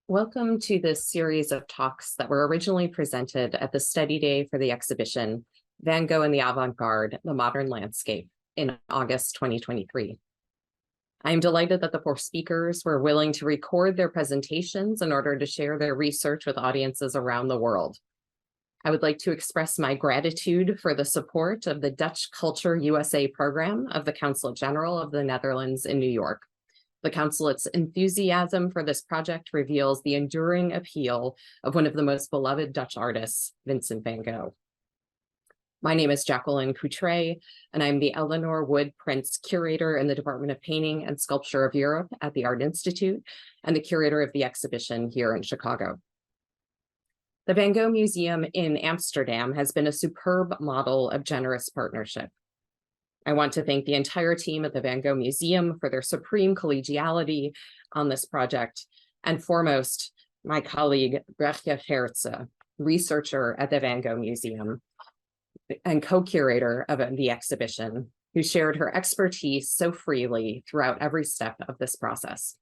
Welcome to this series of talks that were originally presented at the study day for the exhibition, Van Gogh and the Avant-Garde, the Modern Landscape, in August 2023. I am delighted that the four speakers were willing to record their presentations in order to share their research with audiences around the world. I would like to express my gratitude for the support of the Dutch Culture USA program of the Consulate General of the Netherlands in New York. The Consulate's enthusiasm for this project reveals the enduring appeal of one of the most beloved Dutch artists, Vincent van Gogh. My name is Jacquelyn Coutré, and I'm the Eleanor Wood Prince Curator in the Department of Painting and Sculpture of Europe at the Art Institute, and the curator of the exhibition here in Chicago. The Van Gogh Museum in Amsterdam has been a superb model of generous partnership. I want to thank the entire team at the Van Gogh Museum for their supreme collegiality on this project, and foremost, my colleague, Brechtje Geertse, researcher at the Van Gogh Museum and co-curator of the exhibition, who shared her expertise so freely throughout every step of this process.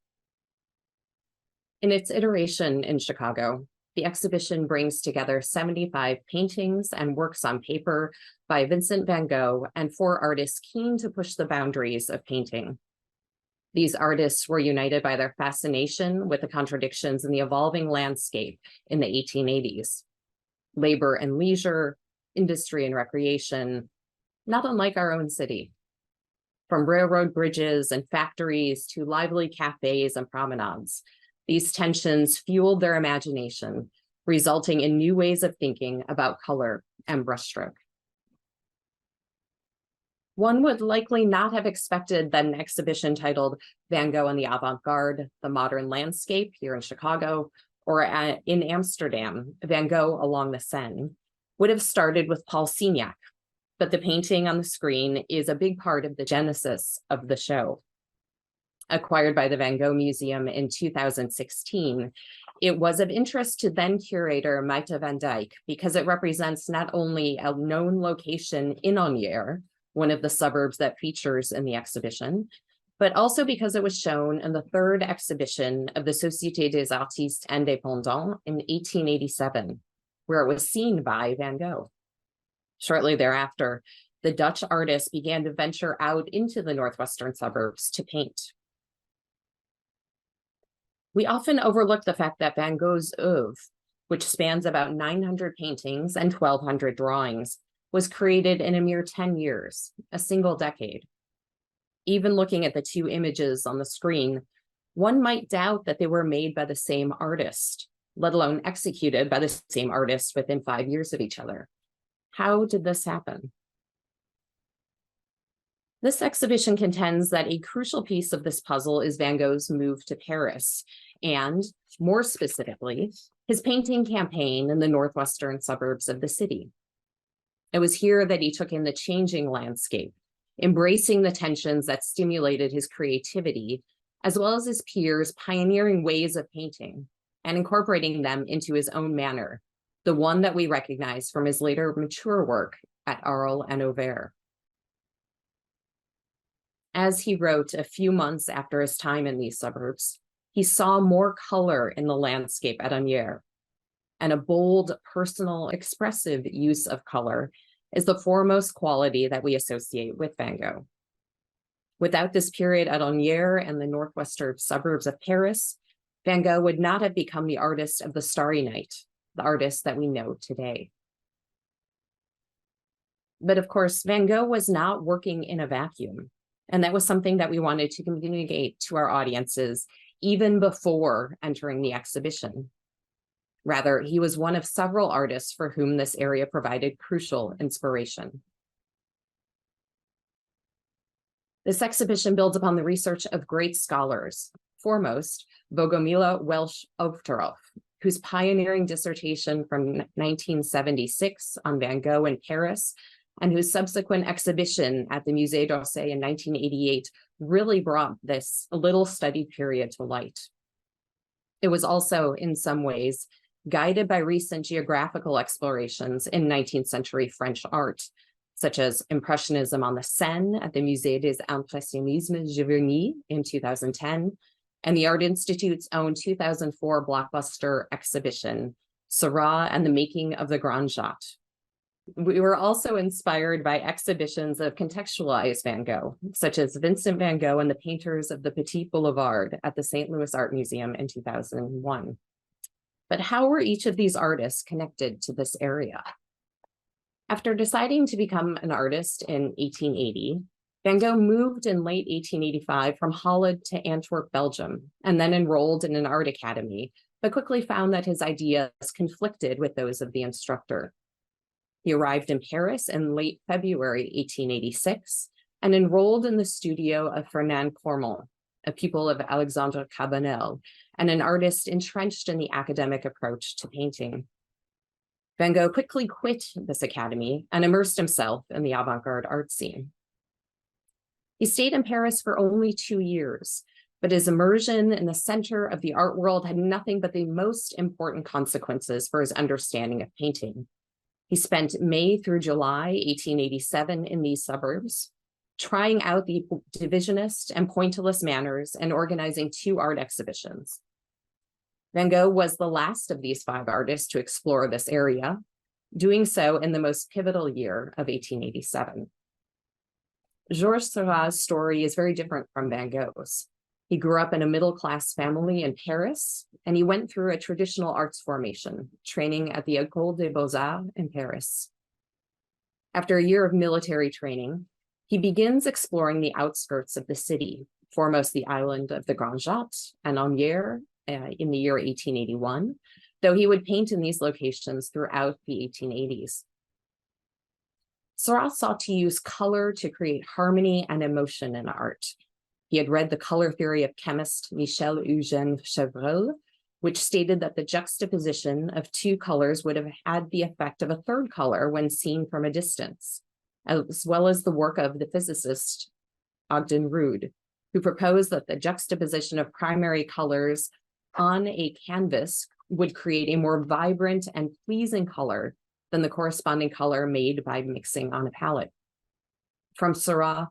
In its iteration in Chicago, the exhibition brings together 75 paintings and works on paper by Vincent van Gogh and 4 artists keen to push the boundaries of painting. These artists were united by their fascination with the contradictions in the evolving landscape in the 1880s. Labor and leisure, industry and recreation, not unlike our own city. From railroad bridges and factories to lively cafes and promenades, these tensions fueled their imagination, resulting in new ways of thinking about color and brushstroke. One would likely not have expected that an exhibition titled Van Gogh and the Avant-Garde, the Modern Landscape here in Chicago, or in Amsterdam, Van Gogh along the Seine, would have started with Paul Signac, but the painting on the screen is a big part of the genesis of the show. Acquired by the Van Gogh Museum in 2016, it was of interest to then curator Maite van Dijk because it represents not only a known location in Asnières, one of the suburbs that features in the exhibition, but also because it was shown in the 3rd exhibition of the Société des Artistes Indépendants in 1887, where it was seen by Van Gogh. Shortly thereafter, the Dutch artist began to venture out into the northwestern suburbs to paint. We often overlook the fact that Van Gogh's oeuvre, which spans about 900 paintings and 1,200 drawings, was created in a mere 10 years, a single decade. Even looking at the 2 images on the screen, one might doubt that they were made by the same artist, let alone executed by the same artist within 5 years of each other. How did this happen? This exhibition contends that a crucial piece of this puzzle is Van Gogh's move to Paris, and more specifically, his painting campaign in the northwestern suburbs of the city. It was here that he took in the changing landscape, embracing the tensions that stimulated his creativity, as well as his peers' pioneering ways of painting and incorporating them into his own manner, the one that we recognize from his later mature work at Arles and Auvers. As he wrote a few months after his time in these suburbs, he saw more color in the landscape at Asnières, and a bold, personal, expressive use of color is the foremost quality that we associate with Van Gogh. Without this period at Asnières and the northwestern suburbs of Paris, Van Gogh would not have become the artist of the Starry Night, the artist that we know today. But of course, Van Gogh was not working in a vacuum. And that was something that we wanted to communicate to our audiences even before entering the exhibition. Rather, he was one of several artists for whom this area provided crucial inspiration. This exhibition builds upon the research of great scholars, foremost Bogomila Welsh-Overtoff, whose pioneering dissertation from 1976 on Van Gogh in Paris and whose subsequent exhibition at the Musée d'Orsay in 1988 really brought this little study period to light. It was also, in some ways, guided by recent geographical explorations in 19th century French art, such as Impressionism on the Seine at the Musée des Impressionnismes Juvéniles in 2010, and the Art Institute's own 2004 blockbuster exhibition, Seurat and the Making of the Grand Jatte. We were also inspired by exhibitions of contextualized Van Gogh, such as Vincent van Gogh and the Painters of the Petit Boulevard at the St. Louis Art Museum in 2001. But how were each of these artists connected to this area? After deciding to become an artist in 1880, Van Gogh moved in late 1885 from Holland to Antwerp, Belgium, and then enrolled in an art academy, but quickly found that his ideas conflicted with those of the instructor. He arrived in Paris in late February 1886 and enrolled in the studio of Fernand Cormont, a pupil of Alexandre Cabanel, and an artist entrenched in the academic approach to painting. Van Gogh quickly quit this academy and immersed himself in the avant-garde art scene. He stayed in Paris for only 2 years, but his immersion in the center of the art world had nothing but the most important consequences for his understanding of painting. He spent May through July 1887 in these suburbs, trying out the divisionist and pointillist manners and organizing 2 art exhibitions. Van Gogh was the last of these 5 artists to explore this area, doing so in the most pivotal year of 1887. Georges Seurat's story is very different from Van Gogh's. He grew up in a middle-class family in Paris, and he went through a traditional arts formation, training at the École des Beaux-Arts in Paris. After a year of military training, he begins exploring the outskirts of the city, foremost the island of the Grand Jatte and Angers in the year 1881, though he would paint in these locations throughout the 1880s. Seurat sought to use color to create harmony and emotion in art. He had read the color theory of chemist Michel-Eugène Chevreul, which stated that the juxtaposition of 2 colors would have had the effect of a third color when seen from a distance, as well as the work of the physicist Ogden Rood, who proposed that the juxtaposition of primary colors on a canvas would create a more vibrant and pleasing color than the corresponding color made by mixing on a palette. From Seurat,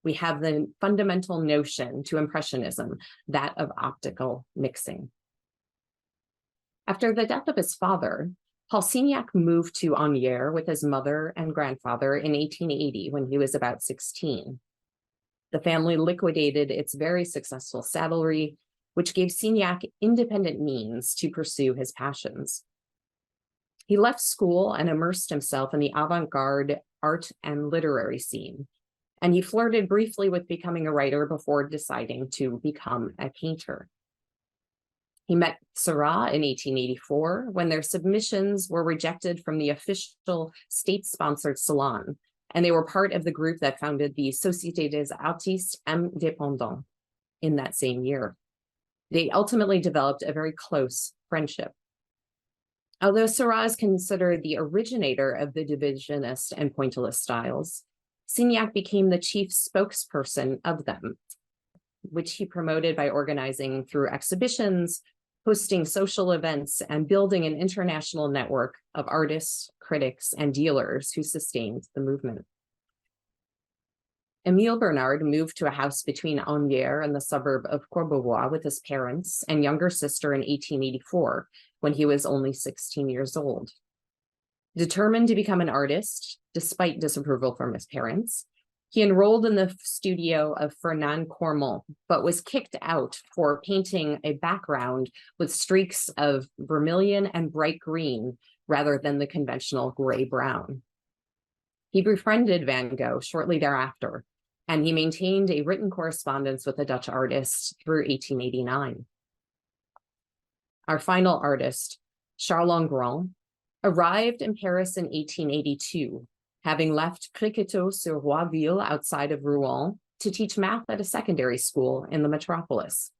we have the fundamental notion to Impressionism, that of optical mixing. After the death of his father, Paul Signac moved to Angers with his mother and grandfather in 1880 when he was about 16. The family liquidated its very successful saddlery, which gave Signac independent means to pursue his passions. He left school and immersed himself in the avant-garde art and literary scene, and he flirted briefly with becoming a writer before deciding to become a painter. He met Seurat in 1884 when their submissions were rejected from the official state-sponsored salon, and they were part of the group that founded the Société des Artistes Indépendants in that same year. They ultimately developed a very close friendship. Although Seurat is considered the originator of the divisionist and pointillist styles, Signac became the chief spokesperson of them, which he promoted by organizing through exhibitions, hosting social events, and building an international network of artists, critics, and dealers who sustained the movement. Emile Bernard moved to a house between Angers and the suburb of Courbevoie with his parents and younger sister in 1884, when he was only 16 years old. Determined to become an artist, despite disapproval from his parents, he enrolled in the studio of Fernand Cormont, but was kicked out for painting a background with streaks of vermilion and bright green rather than the conventional gray-brown. He befriended Van Gogh shortly thereafter, and he maintained a written correspondence with the Dutch artist through 1889. Our final artist, Charles Angrand, arrived in Paris in 1882, having left Criquetot-sur-Roiville outside of Rouen to teach math at a secondary school in the metropolis.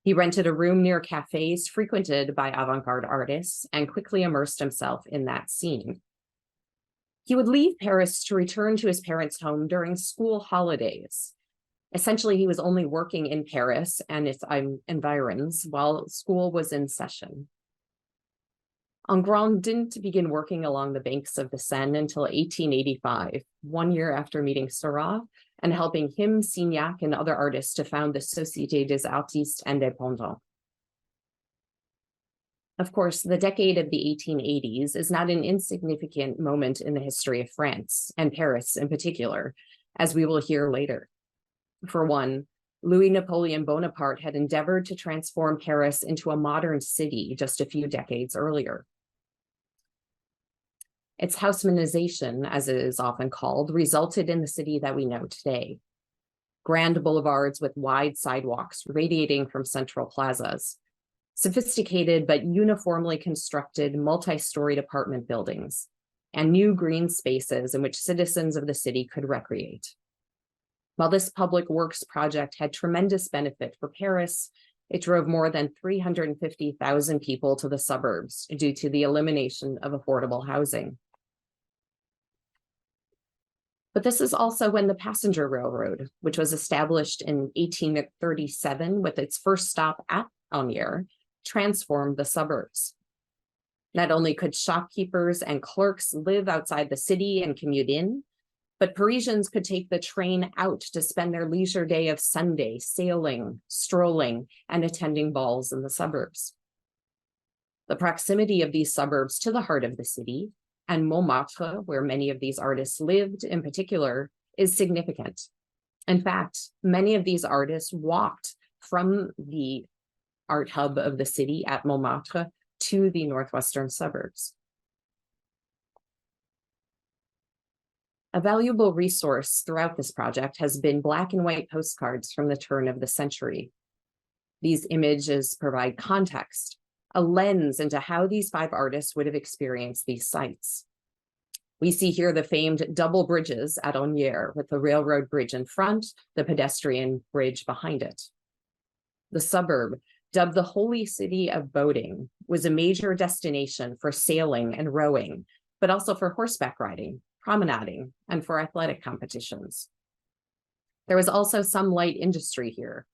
He rented a room near cafes frequented by avant-garde artists and quickly immersed himself in that scene. He would leave Paris to return to his parents' home during school holidays. Essentially, he was only working in Paris and its environs while school was in session. Angrand didn't begin working along the banks of the Seine until 1885, 1 year after meeting Seurat, and helping him, Signac, and other artists to found the Société des Artistes Indépendants. Of course, the decade of the 1880s is not an insignificant moment in the history of France, and Paris in particular, as we will hear later. For one, Louis Napoleon Bonaparte had endeavored to transform Paris into a modern city just a few decades earlier. Its Haussmannization, as it is often called, resulted in the city that we know today. Grand boulevards with wide sidewalks radiating from central plazas, sophisticated but uniformly constructed multi-storied apartment buildings, and new green spaces in which citizens of the city could recreate. While this public works project had tremendous benefit for Paris, it drove more than 350,000 people to the suburbs due to the elimination of affordable housing. But this is also when the passenger railroad, which was established in 1837 with its first stop at Asnières, transformed the suburbs. Not only could shopkeepers and clerks live outside the city and commute in, but Parisians could take the train out to spend their leisure day of Sunday sailing, strolling, and attending balls in the suburbs. The proximity of these suburbs to the heart of the city, and Montmartre, where many of these artists lived in particular, is significant. In fact, many of these artists walked from the art hub of the city at Montmartre to the northwestern suburbs. A valuable resource throughout this project has been black and white postcards from the turn of the century. These images provide context, a lens into how these 5 artists would have experienced these sites. We see here the famed double bridges at Asnières, with the railroad bridge in front, the pedestrian bridge behind it. The suburb, dubbed the Holy City of Boating, was a major destination for sailing and rowing, but also for horseback riding, promenading, and for athletic competitions. There was also some light industry here,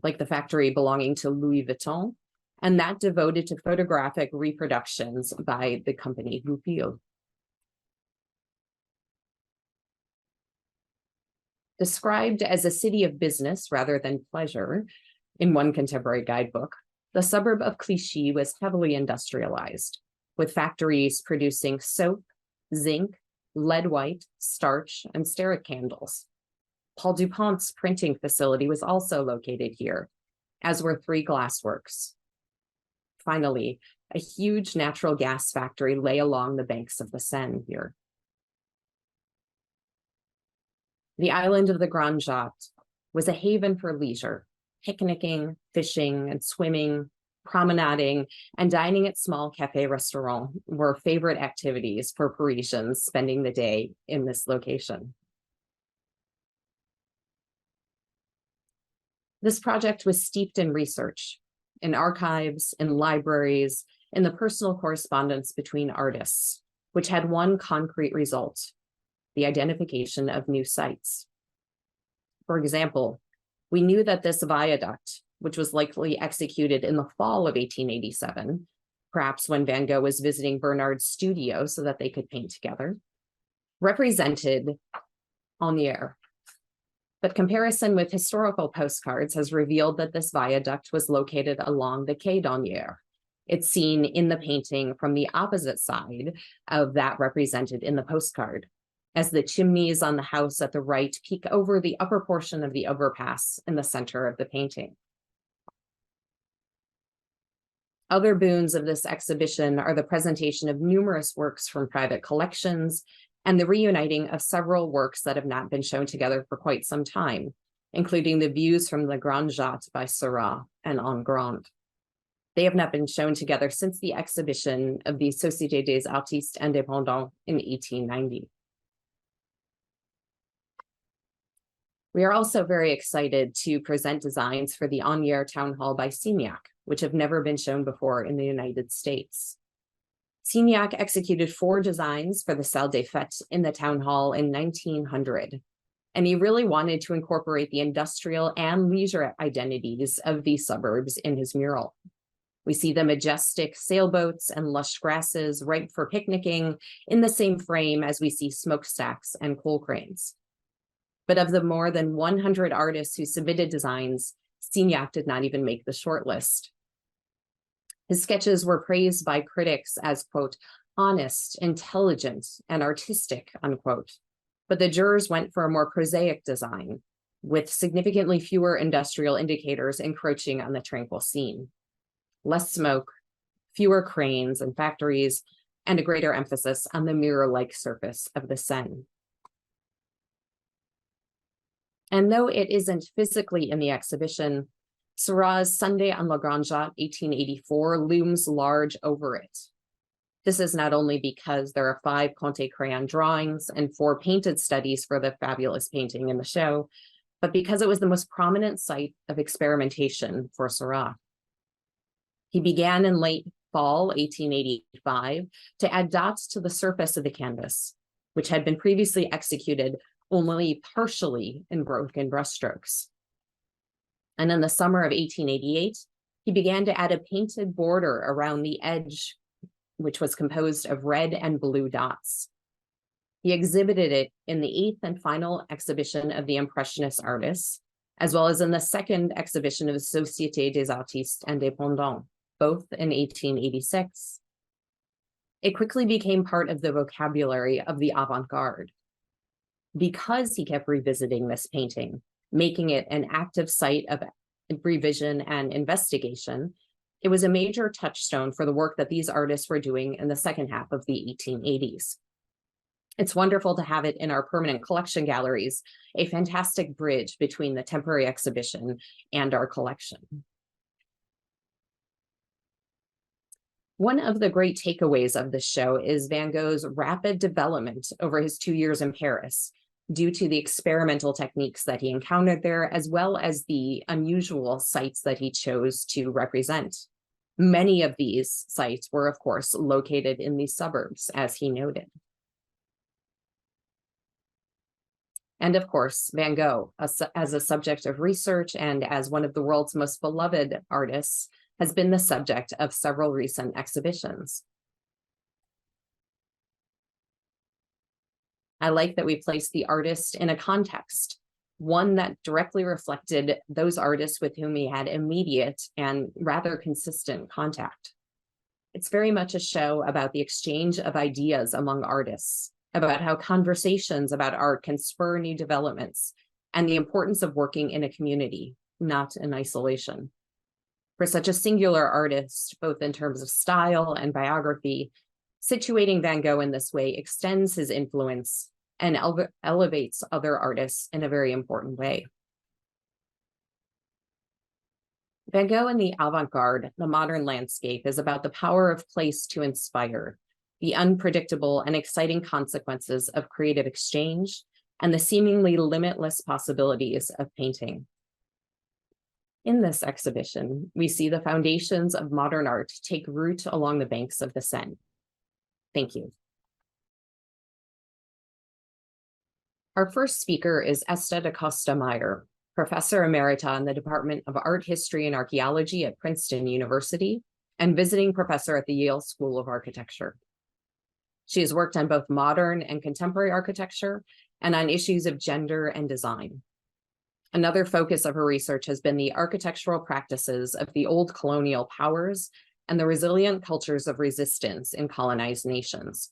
like the factory belonging to Louis Vuitton, and that devoted to photographic reproductions by the company Goupil. Described as a city of business rather than pleasure, in one contemporary guidebook, the suburb of Clichy was heavily industrialized, with factories producing soap, zinc, lead white, starch, and sterret candles. Paul Dupont's printing facility was also located here, as were 3 glassworks. Finally, a huge natural gas factory lay along the banks of the Seine here. The island of the Grand Jatte was a haven for leisure, picnicking, fishing, and swimming, promenading, and dining at small cafe restaurants were favorite activities for Parisians spending the day in this location. This project was steeped in research, in archives, in libraries, in the personal correspondence between artists, which had one concrete result: the identification of new sites. For example, we knew that this viaduct, which was likely executed in the fall of 1887, perhaps when Van Gogh was visiting Bernard's studio so that they could paint together, represented Asnières. But comparison with historical postcards has revealed that this viaduct was located along the Quai d'Asnières. It's seen in the painting from the opposite side of that represented in the postcard, as the chimneys on the house at the right peek over the upper portion of the overpass in the center of the painting. Other boons of this exhibition are the presentation of numerous works from private collections and the reuniting of several works that have not been shown together for quite some time, including the views from the Grand Jatte by Seurat and Angrand. They have not been shown together since the exhibition of the Société des Artistes Indépendants in 1890. We are also very excited to present designs for the Asnières Town Hall by Signac, which have never been shown before in the United States. Signac executed 4 designs for the Salle des Fêtes in the town hall in 1900, and he really wanted to incorporate the industrial and leisure identities of these suburbs in his mural. We see the majestic sailboats and lush grasses ripe for picnicking in the same frame as we see smokestacks and coal cranes. But of the more than 100 artists who submitted designs, Signac did not even make the shortlist. His sketches were praised by critics as, quote, honest, intelligent, and artistic, unquote. But the jurors went for a more prosaic design, with significantly fewer industrial indicators encroaching on the tranquil scene. Less smoke, fewer cranes and factories, and a greater emphasis on the mirror-like surface of the Seine. And though it isn't physically in the exhibition, Seurat's Sunday on La Grande Jatte 1884 looms large over it. This is not only because there are 5 Conté crayon drawings and 4 painted studies for the fabulous painting in the show, but because it was the most prominent site of experimentation for Seurat. He began in late fall 1885 to add dots to the surface of the canvas, which had been previously executed only partially in broken brushstrokes. And in the summer of 1888, he began to add a painted border around the edge, which was composed of red and blue dots. He exhibited it in the 8th and final exhibition of the Impressionist artists, as well as in the 2nd exhibition of the Société des Artistes Indépendants, both in 1886. It quickly became part of the vocabulary of the Avant-Garde. Because he kept revisiting this painting, making it an active site of revision and investigation, it was a major touchstone for the work that these artists were doing in the second half of the 1880s. It's wonderful to have it in our permanent collection galleries, a fantastic bridge between the temporary exhibition and our collection. One of the great takeaways of this show is Van Gogh's rapid development over his 2 years in Paris, due to the experimental techniques that he encountered there, as well as the unusual sites that he chose to represent. Many of these sites were, of course, located in the suburbs, as he noted. And of course, Van Gogh, as a subject of research and as one of the world's most beloved artists, has been the subject of several recent exhibitions. I like that we placed the artist in a context, one that directly reflected those artists with whom he had immediate and rather consistent contact. It's very much a show about the exchange of ideas among artists, about how conversations about art can spur new developments, and the importance of working in a community, not in isolation. For such a singular artist, both in terms of style and biography, situating Van Gogh in this way extends his influence and elevates other artists in a very important way. Van Gogh in the Avant-Garde, the modern landscape, is about the power of place to inspire, the unpredictable and exciting consequences of creative exchange, and the seemingly limitless possibilities of painting. In this exhibition, we see the foundations of modern art take root along the banks of the Seine. Thank you. Our first speaker is Esta da Costa Meyer, Professor Emerita in the Department of Art History and Archaeology at Princeton University and visiting professor at the Yale School of Architecture. She has worked on both modern and contemporary architecture and on issues of gender and design. Another focus of her research has been the architectural practices of the old colonial powers and the resilient cultures of resistance in colonized nations.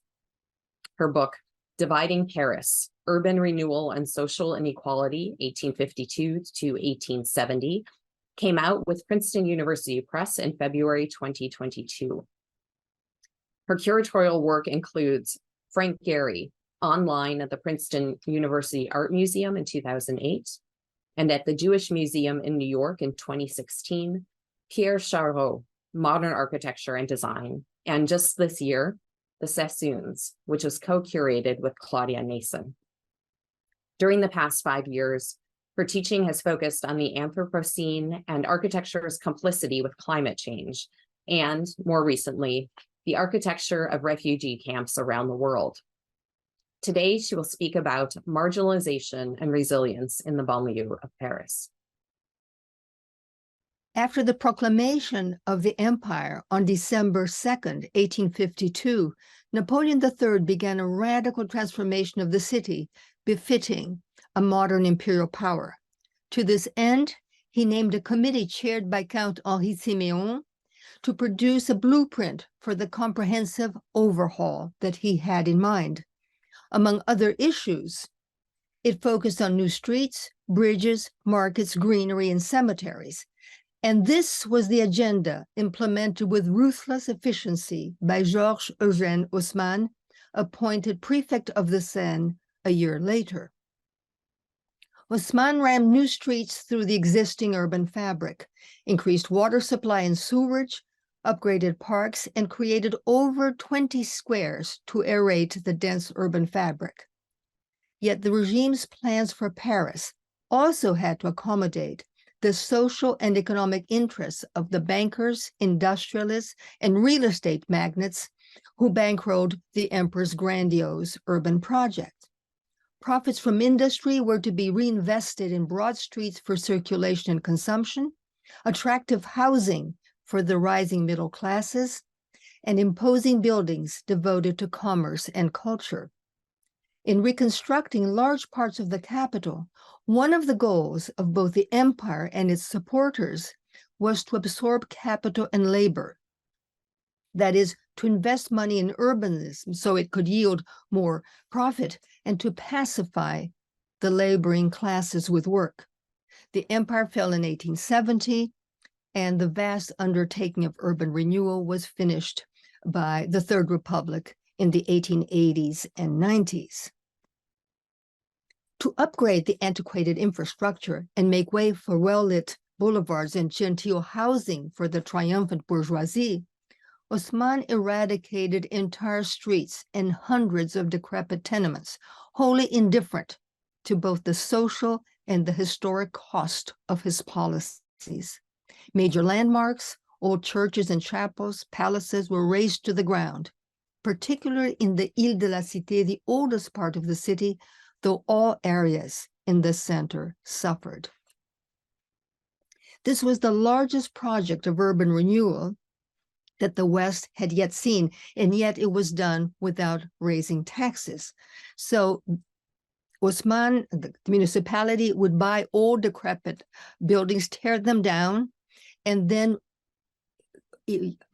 Her book, Dividing Paris, Urban Renewal and Social Inequality, 1852 to 1870, came out with Princeton University Press in February 2022. Her curatorial work includes Frank Gehry, online at the Princeton University Art Museum in 2008, and at the Jewish Museum in New York in 2016, Pierre Charot, Modern Architecture and Design, and just this year, The Sassoons, which was co-curated with Claudia Nason. During the past 5 years, her teaching has focused on the Anthropocene and architecture's complicity with climate change, and more recently, the architecture of refugee camps around the world. Today, she will speak about marginalization and resilience in the banlieue of Paris. After the proclamation of the empire on December 2nd, 1852, Napoleon III began a radical transformation of the city, befitting a modern imperial power. To this end, he named a committee chaired by Count Henri Siméon to produce a blueprint for the comprehensive overhaul that he had in mind. Among other issues, it focused on new streets, bridges, markets, greenery, and cemeteries. And this was the agenda implemented with ruthless efficiency by Georges Eugène Haussmann, appointed prefect of the Seine a year later. Haussmann ran new streets through the existing urban fabric, increased water supply and sewerage, upgraded parks, and created over 20 squares to aerate the dense urban fabric. Yet the regime's plans for Paris also had to accommodate the social and economic interests of the bankers, industrialists, and real estate magnates who bankrolled the emperor's grandiose urban project. Profits from industry were to be reinvested in broad streets for circulation and consumption, attractive housing for the rising middle classes, and imposing buildings devoted to commerce and culture. In reconstructing large parts of the capital, one of the goals of both the empire and its supporters was to absorb capital and labor. That is, to invest money in urbanism so it could yield more profit and to pacify the laboring classes with work. The empire fell in 1870, and the vast undertaking of urban renewal was finished by the Third Republic in the 1880s and 90s. To upgrade the antiquated infrastructure and make way for well-lit boulevards and genteel housing for the triumphant bourgeoisie, Haussmann eradicated entire streets and hundreds of decrepit tenements, wholly indifferent to both the social and the historic cost of his policies. Major landmarks, old churches and chapels, palaces were razed to the ground, particularly in the Ile de la Cité, the oldest part of the city, though all areas in the center suffered. This was the largest project of urban renewal that the West had yet seen, and yet it was done without raising taxes. So Haussmann, the municipality, would buy old decrepit buildings, tear them down, and then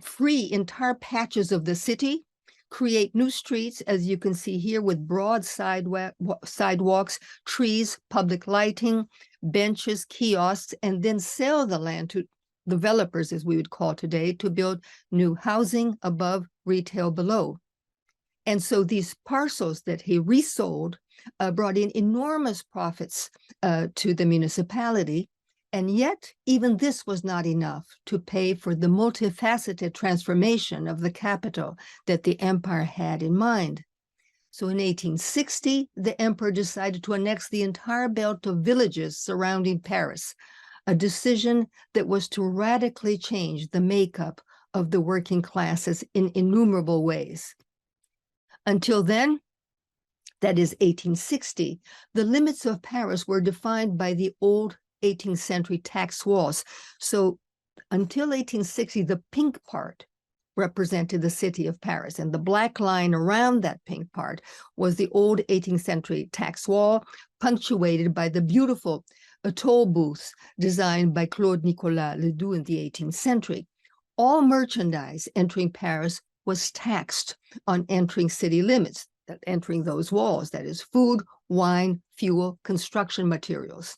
free entire patches of the city, create new streets, as you can see here, with broad sidewalks, trees, public lighting, benches, kiosks, and then sell the land to developers, as we would call today, to build new housing above, retail below. And so these parcels that he resold brought in enormous profits to the municipality. And yet, even this was not enough to pay for the multifaceted transformation of the capital that the empire had in mind. So in 1860, the emperor decided to annex the entire belt of villages surrounding Paris, a decision that was to radically change the makeup of the working classes in innumerable ways. Until then, that is 1860, the limits of Paris were defined by the old 18th century tax walls. So until 1860, the pink part represented the city of Paris, and the black line around that pink part was the old 18th century tax wall, punctuated by the beautiful toll booths designed by Claude Nicolas Ledoux in the 18th century. All merchandise entering Paris was taxed on entering city limits, entering those walls, that is food, wine, fuel, construction materials.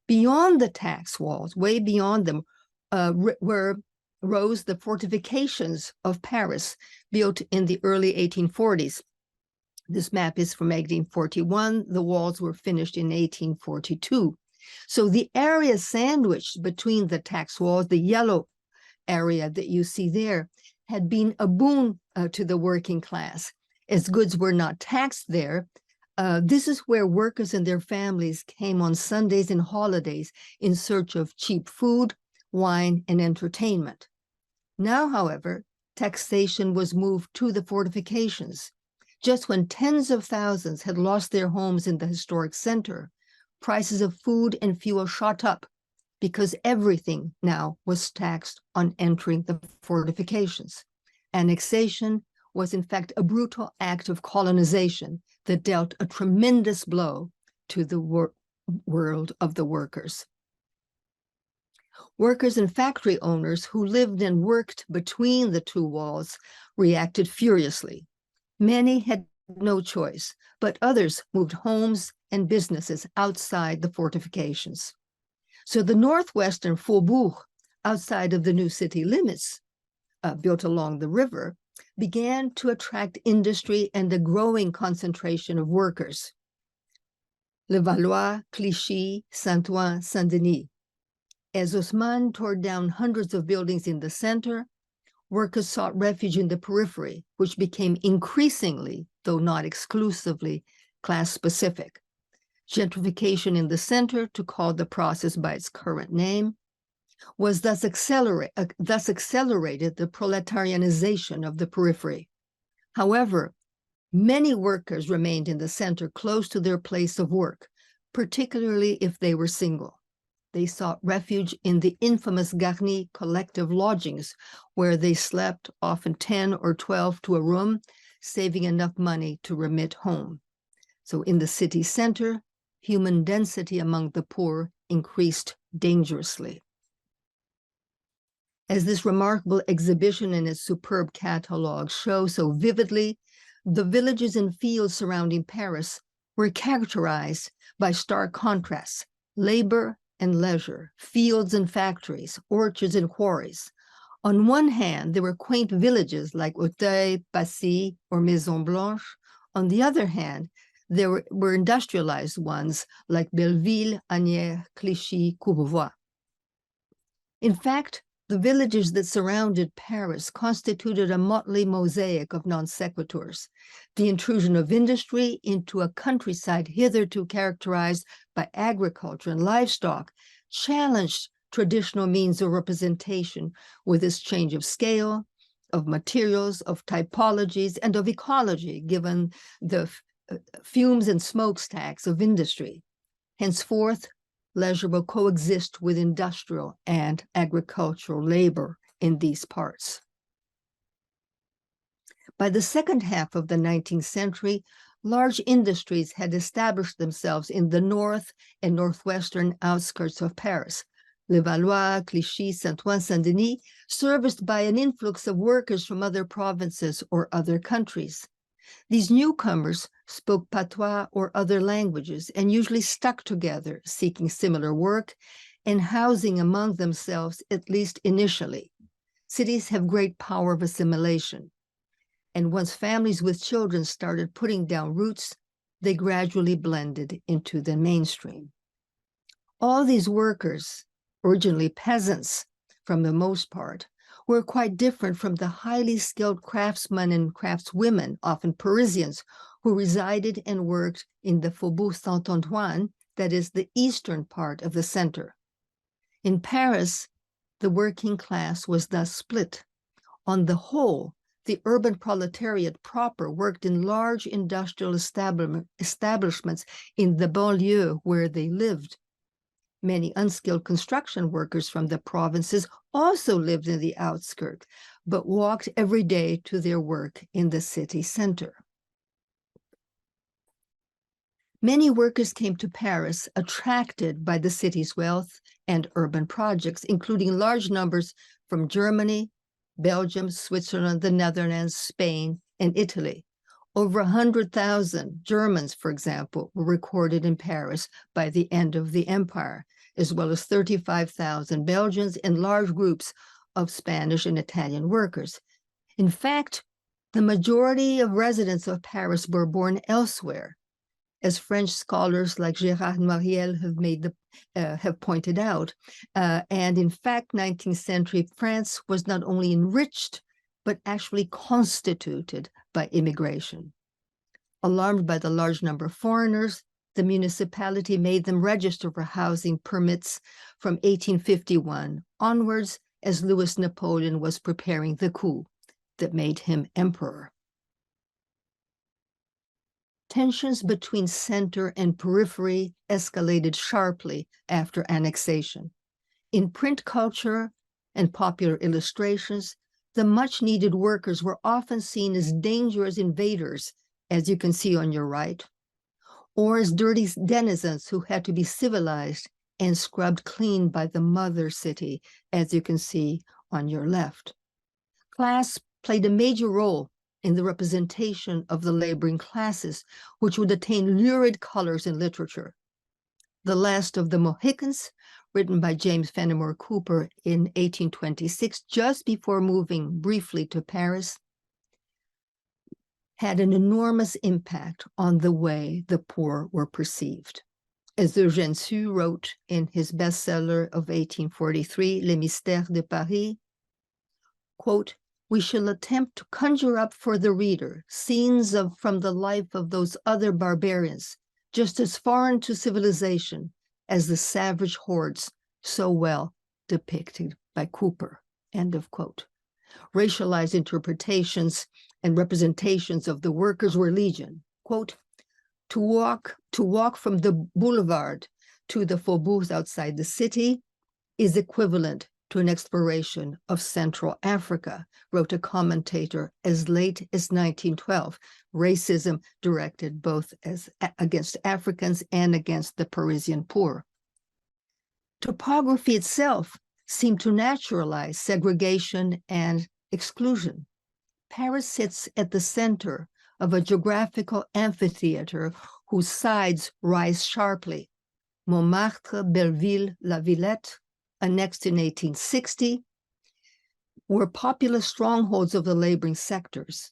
Beyond the tax walls, way beyond them, rose the fortifications of Paris, built in the early 1840s. This map is from 1841. The walls were finished in 1842. So the area sandwiched between the tax walls, the yellow area that you see there, had been a boon to the working class. As goods were not taxed there, this is where workers and their families came on Sundays and holidays in search of cheap food, wine, and entertainment. Now, however, taxation was moved to the fortifications. Just when tens of thousands had lost their homes in the historic center, prices of food and fuel shot up because everything now was taxed on entering the fortifications. Annexation was in fact a brutal act of colonization that dealt a tremendous blow to the world of the workers. Workers and factory owners who lived and worked between the two walls reacted furiously. Many had no choice, but others moved homes and businesses outside the fortifications. So the northwestern faubourg, outside of the new city limits, built along the river, began to attract industry and a growing concentration of workers. Levallois, Clichy, Saint-Ouen, Saint-Denis. As Haussmann tore down hundreds of buildings in the center, workers sought refuge in the periphery, which became increasingly, though not exclusively, class-specific. Gentrification in the center, to call the process by its current name, was thus accelerated the proletarianization of the periphery. However, many workers remained in the center close to their place of work, particularly if they were single. They sought refuge in the infamous Garni collective lodgings, where they slept, often 10 or 12 to a room, saving enough money to remit home. So in the city center, human density among the poor increased dangerously. As this remarkable exhibition and its superb catalog show so vividly, the villages and fields surrounding Paris were characterized by stark contrasts: labor and leisure, fields and factories, orchards and quarries. On one hand, there were quaint villages like Auteuil, Passy, or Maison Blanche. On the other hand, there were industrialized ones like Belleville, Asnières, Clichy, Courbevoie. In fact, the villages that surrounded Paris constituted a motley mosaic of non sequiturs. The intrusion of industry into a countryside hitherto characterized by agriculture and livestock challenged traditional means of representation with its change of scale, of materials, of typologies, and of ecology, given the fumes and smokestacks of industry. Henceforth, leisure will coexist with industrial and agricultural labor in these parts. By the second half of the 19th century, large industries had established themselves in the north and northwestern outskirts of Paris. Levallois, Clichy, Saint-Ouen, Saint-Denis, serviced by an influx of workers from other provinces or other countries. These newcomers spoke patois or other languages and usually stuck together, seeking similar work and housing among themselves, at least initially. Cities have great power of assimilation, and once families with children started putting down roots, they gradually blended into the mainstream. All these workers, originally peasants from the most part, were quite different from the highly skilled craftsmen and craftswomen, often Parisians, who resided and worked in the Faubourg Saint-Antoine, that is the eastern part of the center. In Paris, the working class was thus split. On the whole, the urban proletariat proper worked in large industrial establishments in the banlieue where they lived. Many unskilled construction workers from the provinces also lived in the outskirts, but walked every day to their work in the city center. Many workers came to Paris attracted by the city's wealth and urban projects, including large numbers from Germany, Belgium, Switzerland, the Netherlands, Spain, and Italy. Over 100,000 Germans, for example, were recorded in Paris by the end of the empire, as well as 35,000 Belgians and large groups of Spanish and Italian workers. In fact, the majority of residents of Paris were born elsewhere, as French scholars like Gérard Noiriel have pointed out. And in fact, 19th century France was not only enriched, but actually constituted by immigration. Alarmed by the large number of foreigners, the municipality made them register for housing permits from 1851 onwards, as Louis Napoleon was preparing the coup that made him emperor. Tensions between center and periphery escalated sharply after annexation. In print culture and popular illustrations, the much-needed workers were often seen as dangerous invaders, as you can see on your right, or as dirty denizens who had to be civilized and scrubbed clean by the mother city, as you can see on your left. Class played a major role in the representation of the laboring classes, which would attain lurid colors in literature. The Last of the Mohicans, written by James Fenimore Cooper in 1826, just before moving briefly to Paris, had an enormous impact on the way the poor were perceived. As Eugène Sue wrote in his bestseller of 1843, Les Mystères de Paris, quote, "We shall attempt to conjure up for the reader scenes from the life of those other barbarians, just as foreign to civilization as the savage hordes so well depicted by Cooper," end of quote. Racialized interpretations and representations of the workers were legion. Quote, to walk from the boulevard to the faubourgs outside the city is equivalent to an exploration of Central Africa, wrote a commentator as late as 1912, racism directed both against Africans and against the Parisian poor. Topography itself seemed to naturalize segregation and exclusion. Paris sits at the center of a geographical amphitheater whose sides rise sharply. Montmartre, Belleville, La Villette, annexed in 1860, were populous strongholds of the laboring sectors.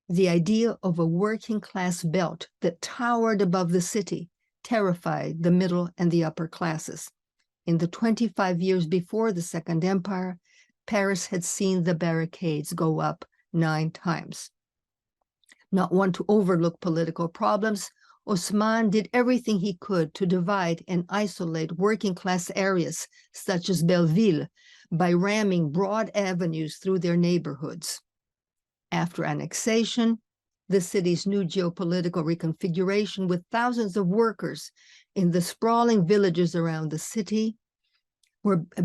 The idea of a working class belt that towered above the city terrified the middle and the upper classes. In the 25 years before the Second Empire, Paris had seen the barricades go up 9 times. Not one to overlook political problems, Haussmann did everything he could to divide and isolate working class areas such as Belleville by ramming broad avenues through their neighborhoods. After annexation, the city's new geopolitical reconfiguration with thousands of workers in the sprawling villages around the city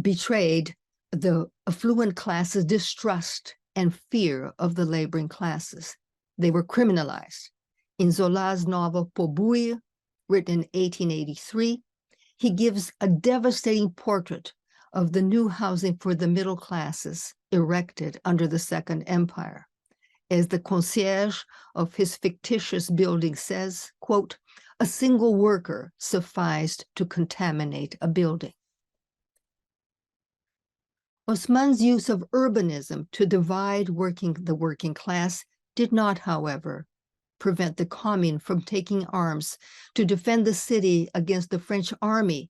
betrayed the affluent classes' distrust and fear of the laboring classes. They were criminalized. In Zola's novel Pour Bouillir, written in 1883, he gives a devastating portrait of the new housing for the middle classes erected under the Second Empire. As the concierge of his fictitious building says, quote, "A single worker sufficed to contaminate a building." Haussmann's use of urbanism to divide the working class did not, however, prevent the Commune from taking arms to defend the city against the French army,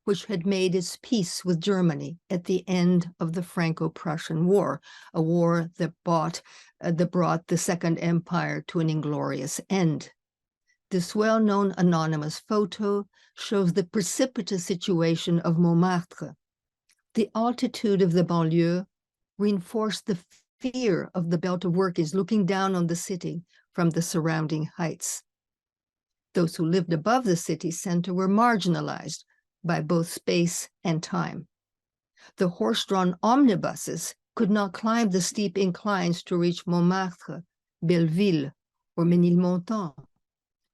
which had made its peace with Germany at the end of the Franco-Prussian War, a war that brought the Second Empire to an inglorious end. This well-known anonymous photo shows the precipitous situation of Montmartre. The altitude of the banlieue reinforced the fear of the belt of workers looking down on the city from the surrounding heights. Those who lived above the city center were marginalized by both space and time. The horse-drawn omnibuses could not climb the steep inclines to reach Montmartre, Belleville, or Ménilmontant,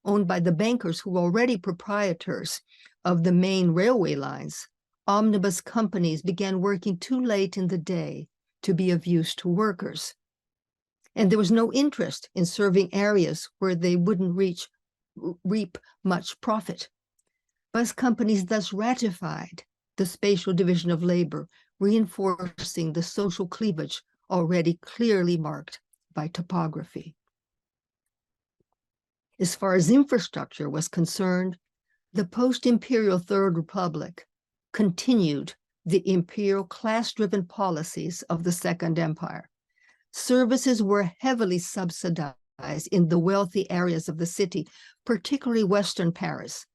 owned by the bankers who were already proprietors of the main railway lines. Omnibus companies began working too late in the day to be of use to workers. And there was no interest in serving areas where they wouldn't reap much profit. Bus companies thus ratified the spatial division of labor, reinforcing the social cleavage already clearly marked by topography. As far as infrastructure was concerned, the post-imperial Third Republic continued the imperial class-driven policies of the Second Empire. Services were heavily subsidized in the wealthy areas of the city, particularly Western Paris.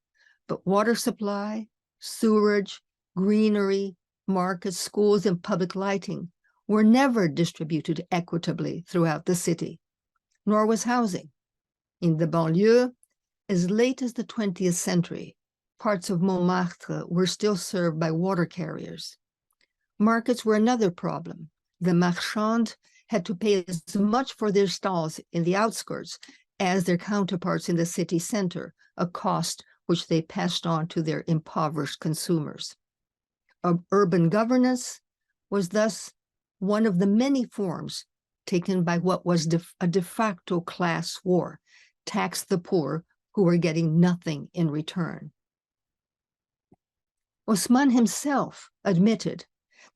But water supply, sewerage, greenery, markets, schools, and public lighting were never distributed equitably throughout the city, nor was housing. In the banlieue, as late as the 20th century, parts of Montmartre were still served by water carriers. Markets were another problem. The marchands had to pay as much for their stalls in the outskirts as their counterparts in the city center, a cost which they passed on to their impoverished consumers. Urban governance was thus one of the many forms taken by what was a de facto class war, tax the poor who were getting nothing in return. Haussmann himself admitted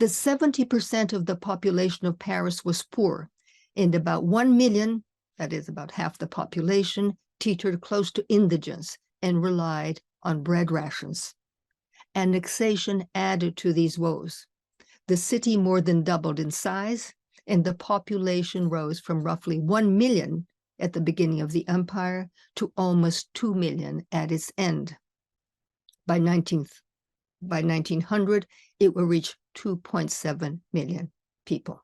that 70% of the population of Paris was poor, and about 1 million, that is about half the population, teetered close to indigence and relied on bread rations. Annexation added to these woes. The city more than doubled in size, and the population rose from roughly 1 million at the beginning of the empire to almost 2 million at its end. By 1900, it will reach 2.7 million people.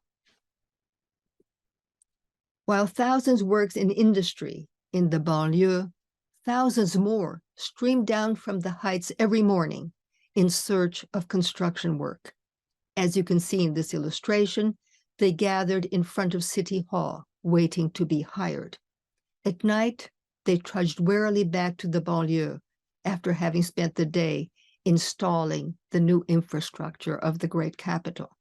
While thousands worked in industry in the banlieue, thousands more streamed down from the heights every morning in search of construction work. As you can see in this illustration, they gathered in front of City Hall, waiting to be hired. At night, they trudged wearily back to the banlieue after having spent the day installing the new infrastructure of the great capital.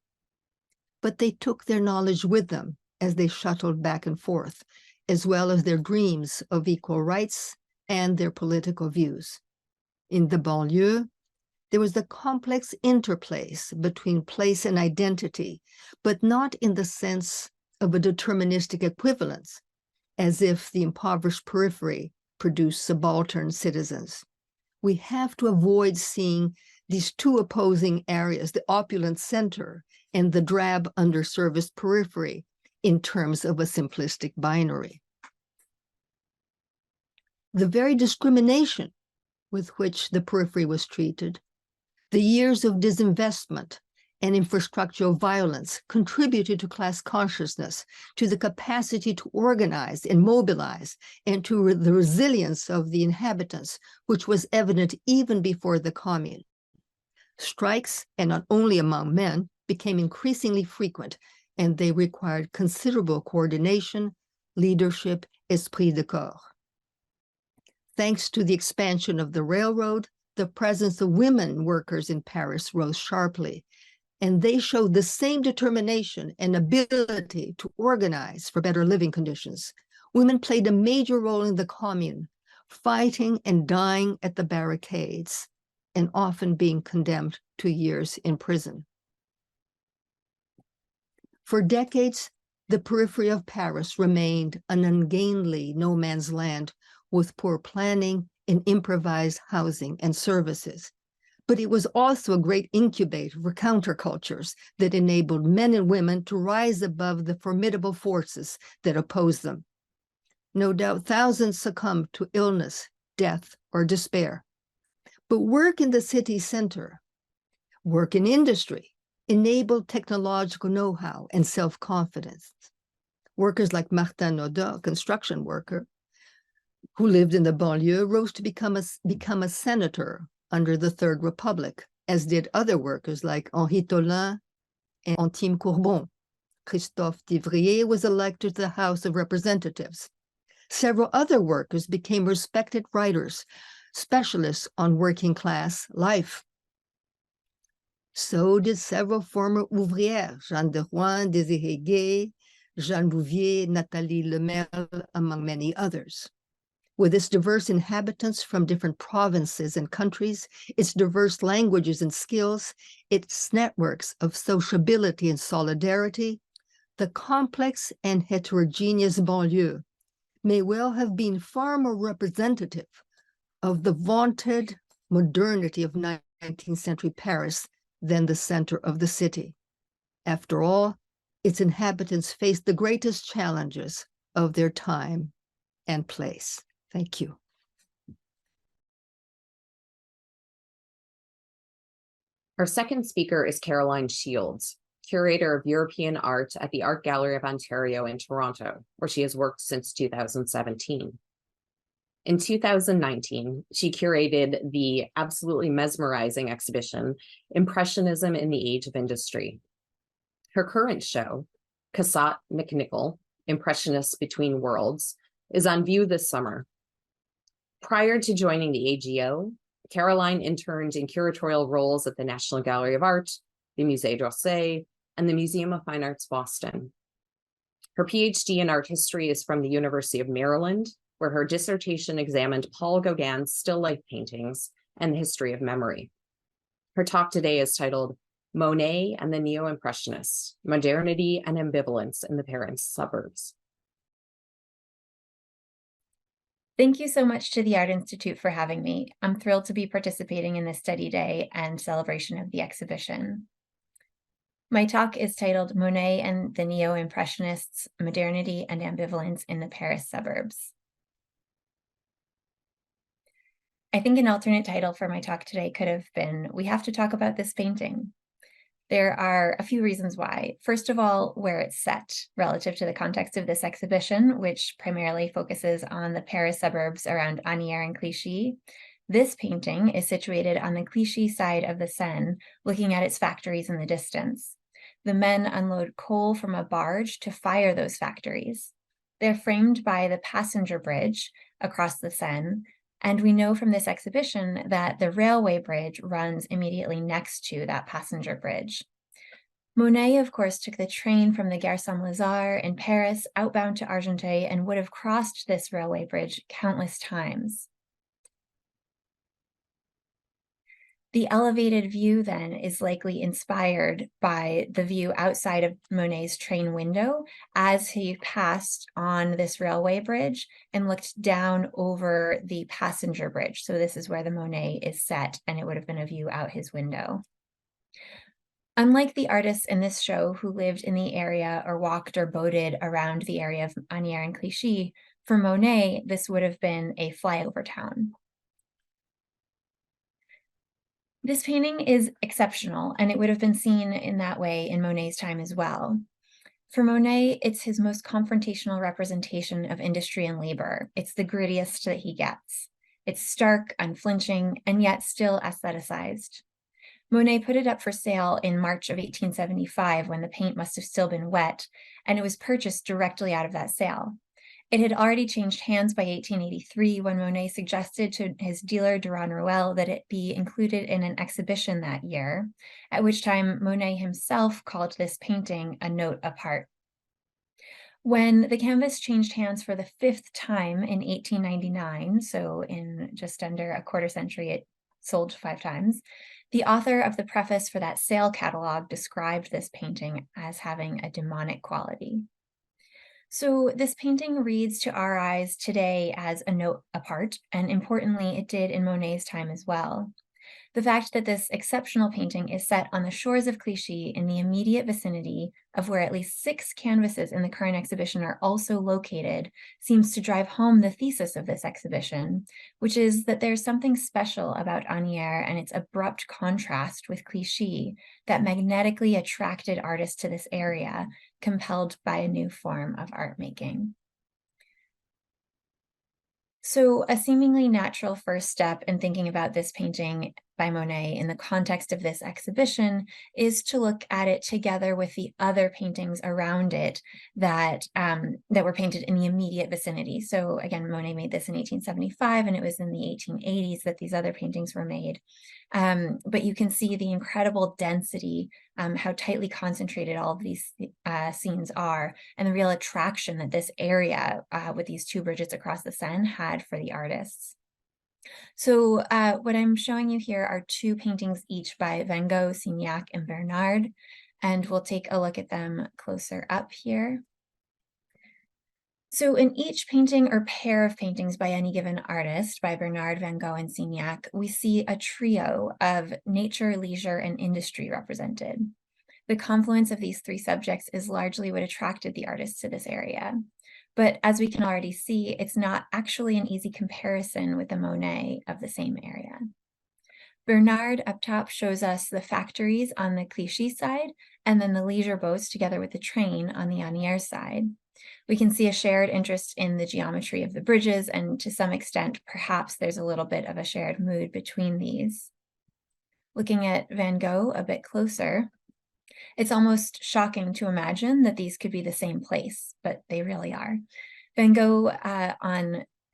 But they took their knowledge with them as they shuttled back and forth, as well as their dreams of equal rights and their political views. In the banlieue, there was the complex interplays between place and identity, but not in the sense of a deterministic equivalence, as if the impoverished periphery produced subaltern citizens. We have to avoid seeing these two opposing areas, the opulent center and the drab underserviced periphery, in terms of a simplistic binary. The very discrimination with which the periphery was treated, the years of disinvestment and infrastructural violence contributed to class consciousness, to the capacity to organize and mobilize, and to the resilience of the inhabitants, which was evident even before the Commune. Strikes, and not only among men, became increasingly frequent, and they required considerable coordination, leadership, esprit de corps. Thanks to the expansion of the railroad, the presence of women workers in Paris rose sharply, and they showed the same determination and ability to organize for better living conditions. Women played a major role in the Commune, fighting and dying at the barricades, and often being condemned to years in prison. For decades, the periphery of Paris remained an ungainly no man's land with poor planning and improvised housing and services. But it was also a great incubator for countercultures that enabled men and women to rise above the formidable forces that opposed them. No doubt thousands succumbed to illness, death, or despair. But work in the city center, work in industry, enabled technological know-how and self-confidence. Workers like Martin Naudin, a construction worker, who lived in the banlieue, rose to become a senator under the Third Republic, as did other workers like Henri Tolin and Antime Courbon. Christophe Divrier was elected to the House of Representatives. Several other workers became respected writers, specialists on working class life. So did several former ouvrières, Jeanne de Rouen, Désirée Gay, Jeanne Bouvier, Nathalie Lemel, among many others. With its diverse inhabitants from different provinces and countries, its diverse languages and skills, its networks of sociability and solidarity, the complex and heterogeneous banlieue may well have been far more representative of the vaunted modernity of 19th century Paris than the center of the city. After all, its inhabitants faced the greatest challenges of their time and place. Thank you. Our second speaker is Caroline Shields, curator of European art at the Art Gallery of Ontario in Toronto, where she has worked since 2017. In 2019, she curated the absolutely mesmerizing exhibition, Impressionism in the Age of Industry. Her current show, Cassat McNichol, Impressionists Between Worlds, is on view this summer. Prior to joining the AGO, Caroline interned in curatorial roles at the National Gallery of Art, the Musée d'Orsay, and the Museum of Fine Arts Boston. Her PhD in art history is from the University of Maryland, where her dissertation examined Paul Gauguin's still life paintings and the history of memory. Her talk today is titled Monet and the Neo-Impressionists, Modernity and Ambivalence in the Paris Suburbs. Thank you so much to the Art Institute for having me. I'm thrilled to be participating in this study day and celebration of the exhibition. My talk is titled Monet and the Neo-Impressionists, Modernity and Ambivalence in the Paris Suburbs. I think an alternate title for my talk today could have been, We Have to Talk About This Painting. There are a few reasons why. First of all, where it's set relative to the context of this exhibition, which primarily focuses on the Paris suburbs around Asnières and Clichy. This painting is situated on the Clichy side of the Seine, looking at its factories in the distance. The men unload coal from a barge to fire those factories. They're framed by the passenger bridge across the Seine, and we know from this exhibition that the railway bridge runs immediately next to that passenger bridge. Monet, of course, took the train from the Gare Saint-Lazare in Paris outbound to Argenteuil and would have crossed this railway bridge countless times. The elevated view then is likely inspired by the view outside of Monet's train window as he passed on this railway bridge and looked down over the passenger bridge. So this is where the Monet is set, and it would have been a view out his window. Unlike the artists in this show who lived in the area or walked or boated around the area of Asnières and Clichy, for Monet, this would have been a flyover town. This painting is exceptional, and it would have been seen in that way in Monet's time as well. For Monet, it's his most confrontational representation of industry and labor. It's the grittiest that he gets. It's stark, unflinching, and yet still aestheticized. Monet put it up for sale in March of 1875 when the paint must have still been wet, and it was purchased directly out of that sale. It had already changed hands by 1883 when Monet suggested to his dealer Durand Ruel that it be included in an exhibition that year, at which time Monet himself called this painting a note apart. When the canvas changed hands for the 5th time in 1899, so in just under a quarter century, it sold 5 times, the author of the preface for that sale catalog described this painting as having a demonic quality. So this painting reads to our eyes today as a note apart, and importantly, it did in Monet's time as well. The fact that this exceptional painting is set on the shores of Clichy in the immediate vicinity of where at least 6 canvases in the current exhibition are also located seems to drive home the thesis of this exhibition, which is that there's something special about Asnières and its abrupt contrast with Clichy that magnetically attracted artists to this area, compelled by a new form of art making. So a seemingly natural first step in thinking about this painting by Monet in the context of this exhibition is to look at it together with the other paintings around it that were painted in the immediate vicinity. So again, Monet made this in 1875, and it was in the 1880s that these other paintings were made. But you can see the incredible density, how tightly concentrated all of these scenes are, and the real attraction that this area with these 2 bridges across the Seine had for the artists. So what I'm showing you here are 2 paintings each by Van Gogh, Signac, and Bernard, and we'll take a look at them closer up here. So in each painting or pair of paintings by any given artist, by Bernard, Van Gogh, and Signac, we see a trio of nature, leisure, and industry represented. The confluence of these 3 subjects is largely what attracted the artists to this area. But as we can already see, it's not actually an easy comparison with the Monet of the same area. Bernard up top shows us the factories on the Clichy side, and then the leisure boats together with the train on the Asnières side. We can see a shared interest in the geometry of the bridges, and to some extent, perhaps there's a little bit of a shared mood between these. Looking at Van Gogh a bit closer, it's almost shocking to imagine that these could be the same place, but they really are. Van Gogh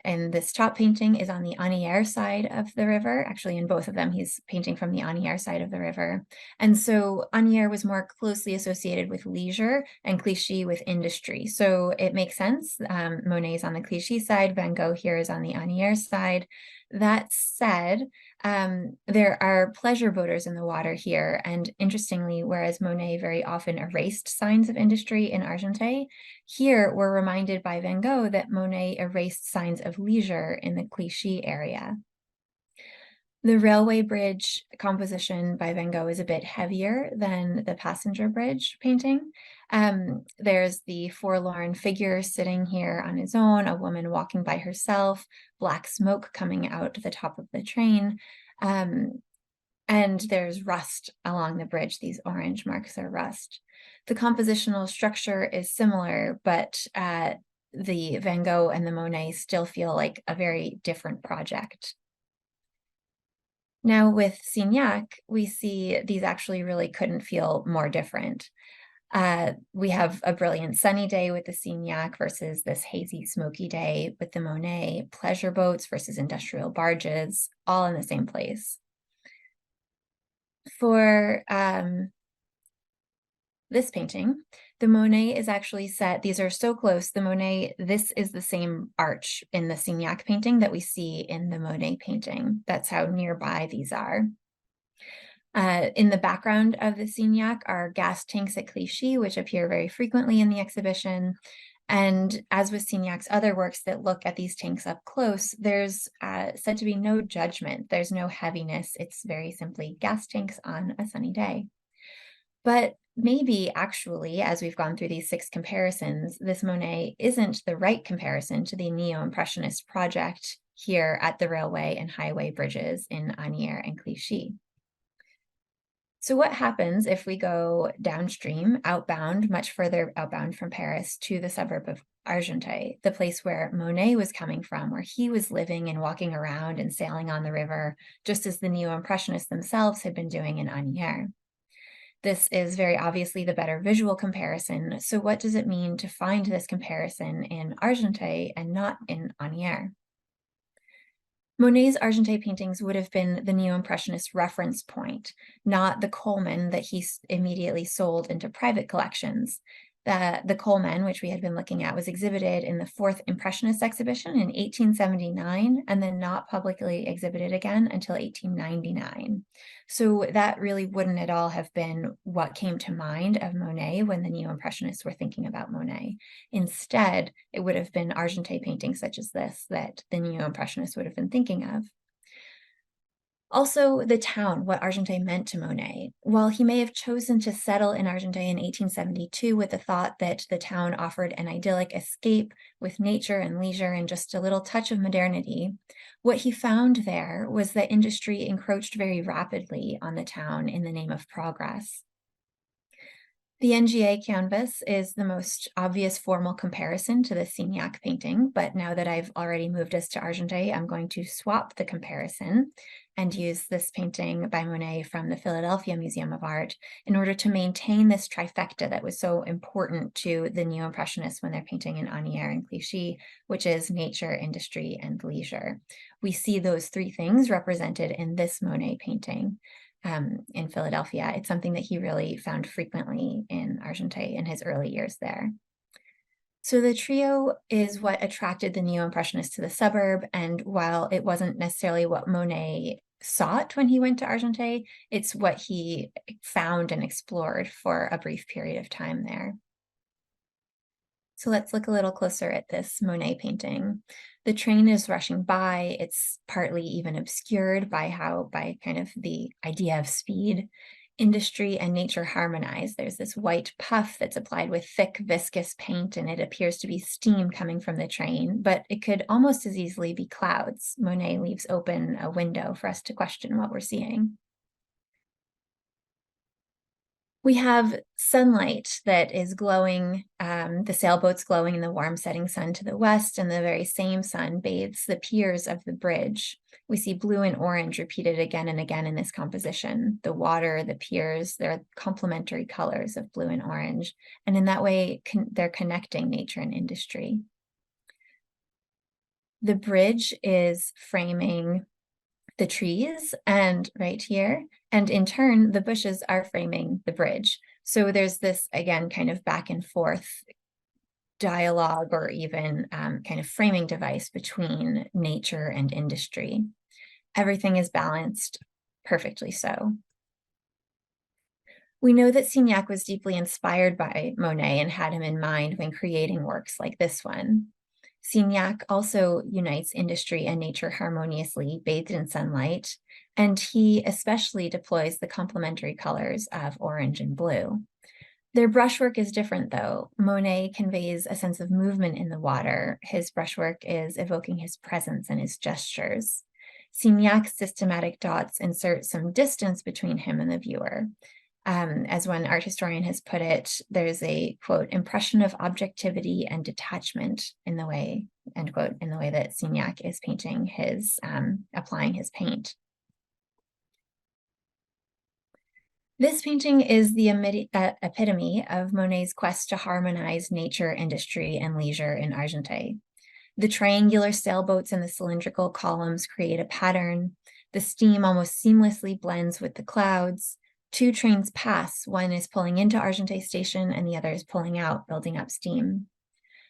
in this top painting is on the Anière side of the river. Actually, in both of them, he's painting from the Anière side of the river. And so Anière was more closely associated with leisure and Clichy with industry. So it makes sense. Monet is on the Clichy side, Van Gogh here is on the Anière side. That said, there are pleasure boaters in the water here. And interestingly, whereas Monet very often erased signs of industry in Argenteuil, here we're reminded by Van Gogh that Monet erased signs of leisure in the Clichy area. The railway bridge composition by Van Gogh is a bit heavier than the passenger bridge painting. There's the forlorn figure sitting here on his own, a woman walking by herself, black smoke coming out the top of the train. And there's rust along the bridge. These orange marks are rust. The compositional structure is similar, but the Van Gogh and the Monet still feel like a very different project. Now with Signac, we see these actually really couldn't feel more different. We have a brilliant sunny day with the Signac versus this hazy, smoky day with the Monet, pleasure boats versus industrial barges, all in the same place. For this painting, the Monet is actually set, these are so close, the Monet, this is the same arch in the Signac painting that we see in the Monet painting. That's how nearby these are. In the background of the Signac are gas tanks at Clichy, which appear very frequently in the exhibition. And as with Signac's other works that look at these tanks up close, there's said to be no judgment. There's no heaviness. It's very simply gas tanks on a sunny day. But maybe actually, as we've gone through these 6 comparisons, this Monet isn't the right comparison to the Neo-Impressionist project here at the railway and highway bridges in Anières and Clichy. So what happens if we go downstream, outbound, much further outbound from Paris to the suburb of Argenteuil, the place where Monet was coming from, where he was living and walking around and sailing on the river, just as the Neo-Impressionists themselves had been doing in Anières. This is very obviously the better visual comparison. So what does it mean to find this comparison in Argenteuil and not in Anières? Monet's Argenteuil paintings would have been the Neo-Impressionist reference point, not the Coleman that he immediately sold into private collections. The Coleman, which we had been looking at, was exhibited in the 4th Impressionist exhibition in 1879, and then not publicly exhibited again until 1899. So that really wouldn't at all have been what came to mind of Monet when the Neo-Impressionists were thinking about Monet. Instead, it would have been Argenteuil paintings such as this that the Neo-Impressionists would have been thinking of. Also, the town, what Argenteuil meant to Monet. While he may have chosen to settle in Argenteuil in 1872 with the thought that the town offered an idyllic escape with nature and leisure and just a little touch of modernity, what he found there was that industry encroached very rapidly on the town in the name of progress. The NGA canvas is the most obvious formal comparison to the Signac painting, but now that I've already moved us to Argenteuil, I'm going to swap the comparison and use this painting by Monet from the Philadelphia Museum of Art in order to maintain this trifecta that was so important to the Neo-Impressionists when they're painting in Anières and Clichy, which is nature, industry, and leisure. We see those 3 things represented in this Monet painting. In Philadelphia. It's something that he really found frequently in Argenteuil in his early years there. So the trio is what attracted the Neo-Impressionists to the suburb, and while it wasn't necessarily what Monet sought when he went to Argenteuil, it's what he found and explored for a brief period of time there. So let's look a little closer at this Monet painting. The train is rushing by. It's partly even obscured by kind of the idea of speed. Industry and nature harmonize. There's this white puff that's applied with thick viscous paint, and it appears to be steam coming from the train, but it could almost as easily be clouds. Monet leaves open a window for us to question what we're seeing. We have sunlight that is glowing, the sailboat's glowing in the warm setting sun to the west, and the very same sun bathes the piers of the bridge. We see blue and orange repeated again and again in this composition. The water, the piers, they're complementary colors of blue and orange. And in that way, they're connecting nature and industry. The bridge is framing the trees and right here, and in turn, the bushes are framing the bridge. So there's this, again, kind of back and forth dialogue or even kind of framing device between nature and industry. Everything is balanced perfectly so. We know that Signac was deeply inspired by Monet and had him in mind when creating works like this one. Signac also unites industry and nature harmoniously, bathed in sunlight, and he especially deploys the complementary colors of orange and blue. Their brushwork is different, though. Monet conveys a sense of movement in the water. His brushwork is evoking his presence and his gestures. Signac's systematic dots insert some distance between him and the viewer. As one art historian has put it, there's a, quote, impression of objectivity and detachment in the way, end quote, in the way that Signac is painting his, applying his paint. This painting is the epitome of Monet's quest to harmonize nature, industry, and leisure in Argenteuil. The triangular sailboats and the cylindrical columns create a pattern. The steam almost seamlessly blends with the clouds. Two trains pass, one is pulling into Argenteuil station and the other is pulling out, building up steam.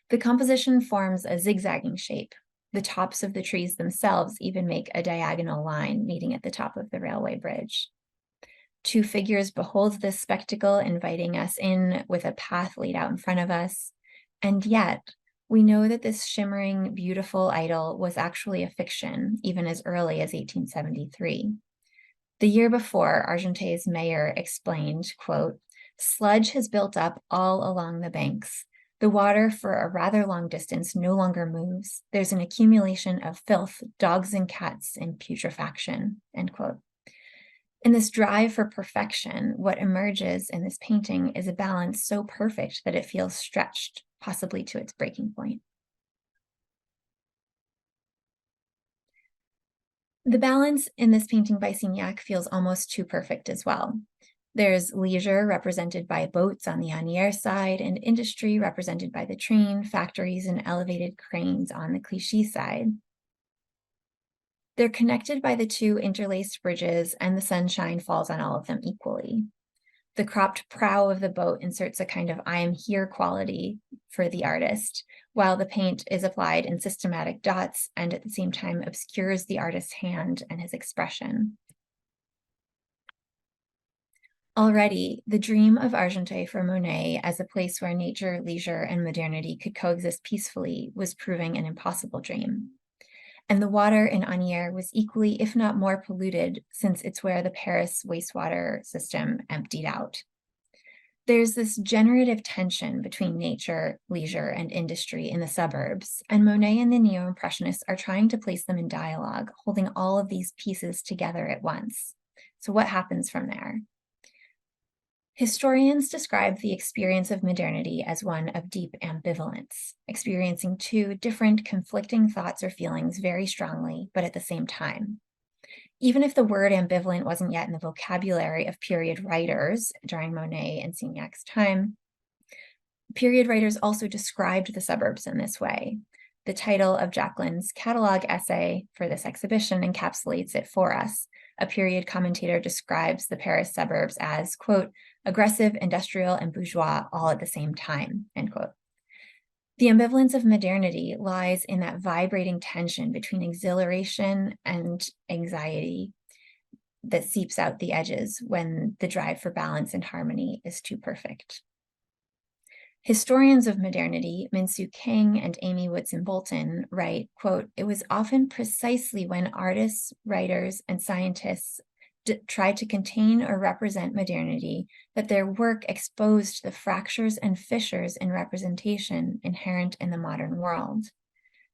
The composition forms a zigzagging shape. The tops of the trees themselves even make a diagonal line meeting at the top of the railway bridge. Two figures behold this spectacle, inviting us in with a path laid out in front of us. And yet, we know that this shimmering, beautiful idyll was actually a fiction, even as early as 1873. The year before, Argenteuil's mayor explained, quote, "Sludge has built up all along the banks. The water for a rather long distance no longer moves. There's an accumulation of filth, dogs and cats in putrefaction," end quote. In this drive for perfection, what emerges in this painting is a balance so perfect that it feels stretched, possibly to its breaking point. The balance in this painting by Signac feels almost too perfect as well. There's leisure represented by boats on the Anières side and industry represented by the train, factories, and elevated cranes on the Clichy side. They're connected by the two interlaced bridges, and the sunshine falls on all of them equally. The cropped prow of the boat inserts a kind of "I am here" quality for the artist, while the paint is applied in systematic dots and at the same time obscures the artist's hand and his expression. Already, the dream of Argenteuil for Monet as a place where nature, leisure, and modernity could coexist peacefully was proving an impossible dream. And the water in Anières was equally, if not more, polluted, since it's where the Paris wastewater system emptied out. There's this generative tension between nature, leisure, and industry in the suburbs, and Monet and the Neo-Impressionists are trying to place them in dialogue, holding all of these pieces together at once. So what happens from there? Historians describe the experience of modernity as one of deep ambivalence, experiencing two different conflicting thoughts or feelings very strongly, but at the same time. Even if the word ambivalent wasn't yet in the vocabulary of period writers during Monet and Signac's time, period writers also described the suburbs in this way. The title of Jacquelyn's catalog essay for this exhibition encapsulates it for us. A period commentator describes the Paris suburbs as, quote, "aggressive, industrial, and bourgeois all at the same time," end quote. The ambivalence of modernity lies in that vibrating tension between exhilaration and anxiety that seeps out the edges when the drive for balance and harmony is too perfect. Historians of modernity, Min-Soo King and Amy Woodson Bolton, write, quote, "It was often precisely when artists, writers, and scientists tried to contain or represent modernity that their work exposed the fractures and fissures in representation inherent in the modern world."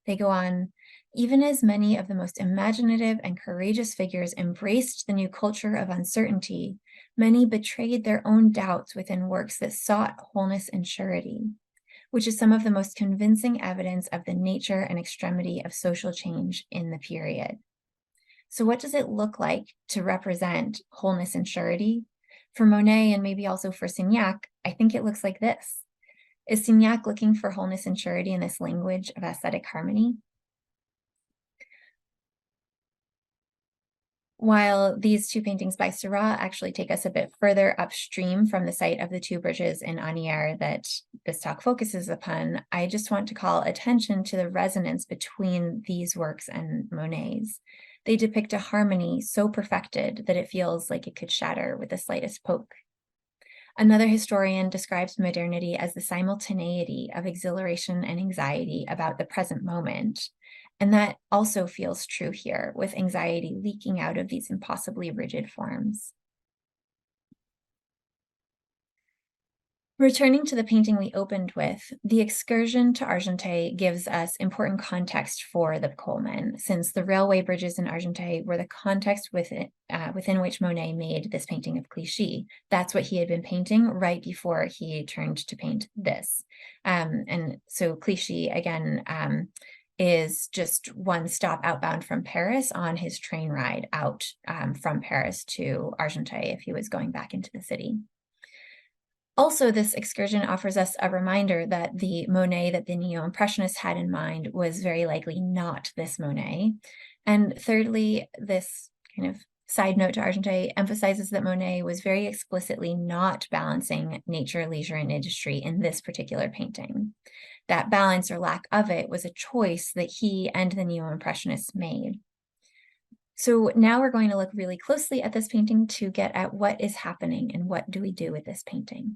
They go on, "Even as many of the most imaginative and courageous figures embraced the new culture of uncertainty, many betrayed their own doubts within works that sought wholeness and surety, which is some of the most convincing evidence of the nature and extremity of social change in the period." So what does it look like to represent wholeness and surety? For Monet, and maybe also for Signac, I think it looks like this. Is Signac looking for wholeness and surety in this language of aesthetic harmony? While these two paintings by Seurat actually take us a bit further upstream from the site of the two bridges in Asnières that this talk focuses upon, I just want to call attention to the resonance between these works and Monet's. They depict a harmony so perfected that it feels like it could shatter with the slightest poke. Another historian describes modernity as the simultaneity of exhilaration and anxiety about the present moment. And that also feels true here, with anxiety leaking out of these impossibly rigid forms. Returning to the painting we opened with, the excursion to Argenteuil gives us important context for the Coleman, since the railway bridges in Argenteuil were the context within which Monet made this painting of Clichy. That's what he had been painting right before he turned to paint this. And so Clichy, again, is just one stop outbound from Paris on his train ride out from Paris to Argenteuil if he was going back into the city. Also, this excursion offers us a reminder that the Monet that the Neo-Impressionists had in mind was very likely not this Monet. And thirdly, this kind of side note to Argenteuil emphasizes that Monet was very explicitly not balancing nature, leisure, and industry in this particular painting. That balance or lack of it was a choice that he and the Neo-Impressionists made. So now we're going to look really closely at this painting to get at what is happening and what do we do with this painting.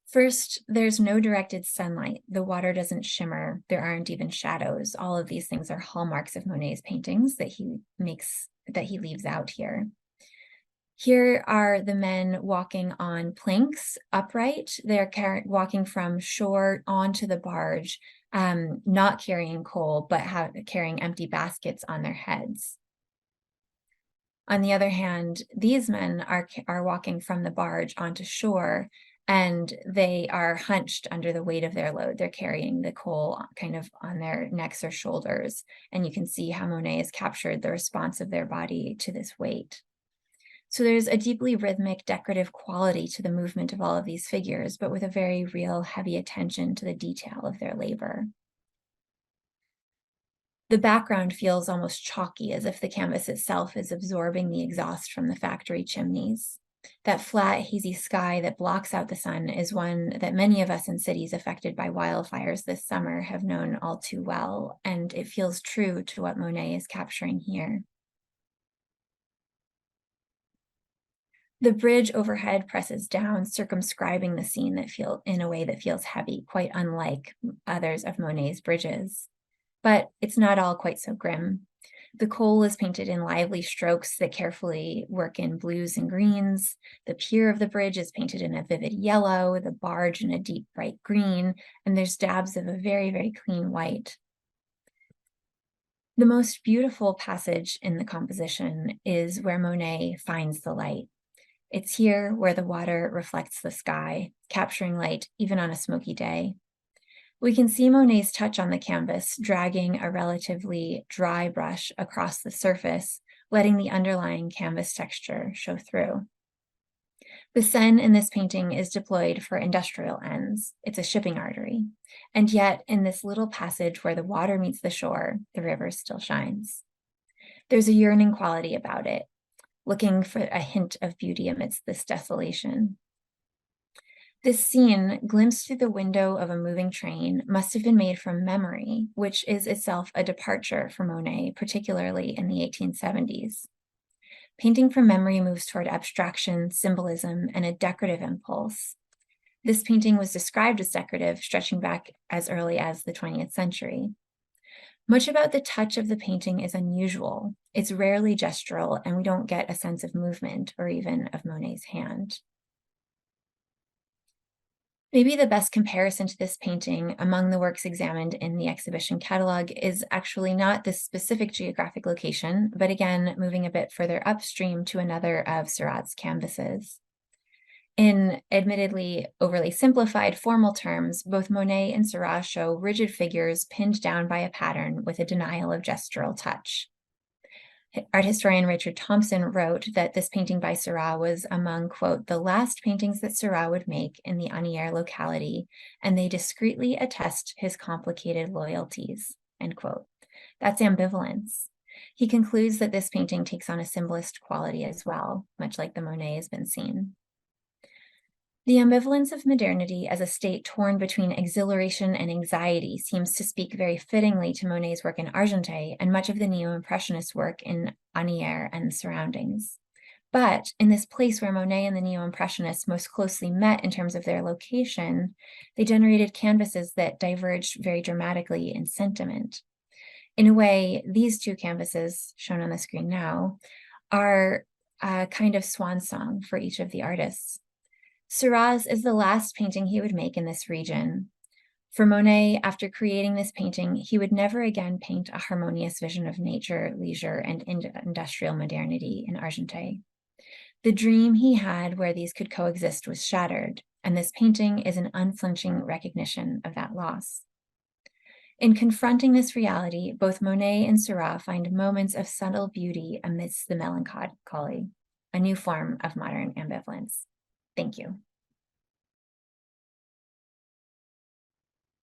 First, there's no directed sunlight. The water doesn't shimmer. There aren't even shadows. All of these things are hallmarks of Monet's paintings that he leaves out here. Here are the men walking on planks upright. They're walking from shore onto the barge, not carrying coal, but carrying empty baskets on their heads. On the other hand, these men are walking from the barge onto shore, and they are hunched under the weight of their load. They're carrying the coal kind of on their necks or shoulders, and you can see how Monet has captured the response of their body to this weight. So there's a deeply rhythmic, decorative quality to the movement of all of these figures, but with a very real, heavy attention to the detail of their labor. The background feels almost chalky, as if the canvas itself is absorbing the exhaust from the factory chimneys. That flat, hazy sky that blocks out the sun is one that many of us in cities affected by wildfires this summer have known all too well, and it feels true to what Monet is capturing here. The bridge overhead presses down, circumscribing the scene in a way that feels heavy, quite unlike others of Monet's bridges. But it's not all quite so grim. The coal is painted in lively strokes that carefully work in blues and greens. The pier of the bridge is painted in a vivid yellow, the barge in a deep bright green, and there's dabs of a very, very clean white. The most beautiful passage in the composition is where Monet finds the light. It's here where the water reflects the sky, capturing light even on a smoky day. We can see Monet's touch on the canvas, dragging a relatively dry brush across the surface, letting the underlying canvas texture show through. The Seine in this painting is deployed for industrial ends. It's a shipping artery. And yet, in this little passage where the water meets the shore, the river still shines. There's a yearning quality about it, looking for a hint of beauty amidst this desolation. This scene, glimpsed through the window of a moving train, must have been made from memory, which is itself a departure for Monet, particularly in the 1870s. Painting from memory moves toward abstraction, symbolism, and a decorative impulse. This painting was described as decorative, stretching back as early as the 20th century. Much about the touch of the painting is unusual. It's rarely gestural, and we don't get a sense of movement or even of Monet's hand. Maybe the best comparison to this painting among the works examined in the exhibition catalog is actually not this specific geographic location, but again, moving a bit further upstream to another of Seurat's canvases. In admittedly overly simplified formal terms, both Monet and Seurat show rigid figures pinned down by a pattern with a denial of gestural touch. Art historian Richard Thompson wrote that this painting by Seurat was among, quote, the last paintings that Seurat would make in the Asnières locality, and they discreetly attest his complicated loyalties, end quote. That's ambivalence. He concludes that this painting takes on a symbolist quality as well, much like the Monet has been seen. The ambivalence of modernity as a state torn between exhilaration and anxiety seems to speak very fittingly to Monet's work in Argenteuil and much of the neo-impressionist work in Asnières and the surroundings. But in this place where Monet and the neo-impressionists most closely met in terms of their location, they generated canvases that diverged very dramatically in sentiment. In a way, these two canvases, shown on the screen now, are a kind of swan song for each of the artists. Seurat is the last painting he would make in this region. For Monet, after creating this painting, he would never again paint a harmonious vision of nature, leisure, and industrial modernity in Argenteuil. The dream he had where these could coexist was shattered, and this painting is an unflinching recognition of that loss. In confronting this reality, both Monet and Seurat find moments of subtle beauty amidst the melancholy, a new form of modern ambivalence. Thank you.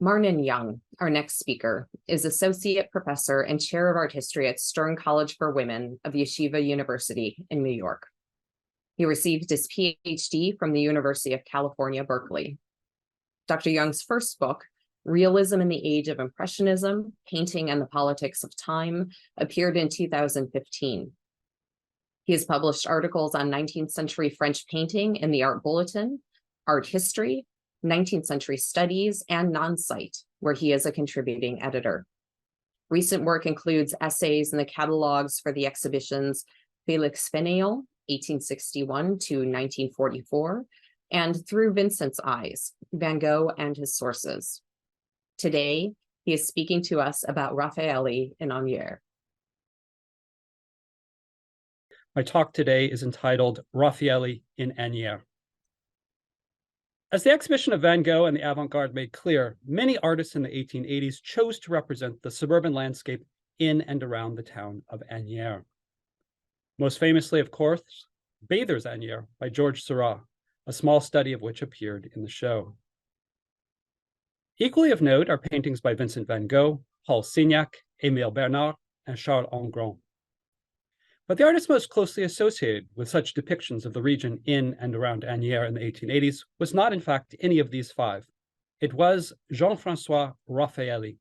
Marnan Young, our next speaker, is Associate Professor and Chair of Art History at Stern College for Women of Yeshiva University in New York. He received his PhD from the University of California, Berkeley. Dr. Young's first book, Realism in the Age of Impressionism, Painting and the Politics of Time, appeared in 2015. He has published articles on 19th century French painting in the Art Bulletin, Art History, 19th century studies, and Non-Site, where he is a contributing editor. Recent work includes essays in the catalogs for the exhibitions Félix Fénéon, 1861 to 1944, and Through Vincent's Eyes, Van Gogh and His Sources. Today, he is speaking to us about Raffaelli in Asnières. My talk today is entitled Raffaelli in Asnières. As the exhibition of Van Gogh and the Avant-Garde made clear, many artists in the 1880s chose to represent the suburban landscape in and around the town of Asnières. Most famously, of course, Bather's Asnières by Georges Seurat, a small study of which appeared in the show. Equally of note are paintings by Vincent van Gogh, Paul Signac, Emile Bernard, and Charles Angrand. But the artist most closely associated with such depictions of the region in and around Asnières in the 1880s was not, in fact, any of these five. It was Jean-François Raffaelli.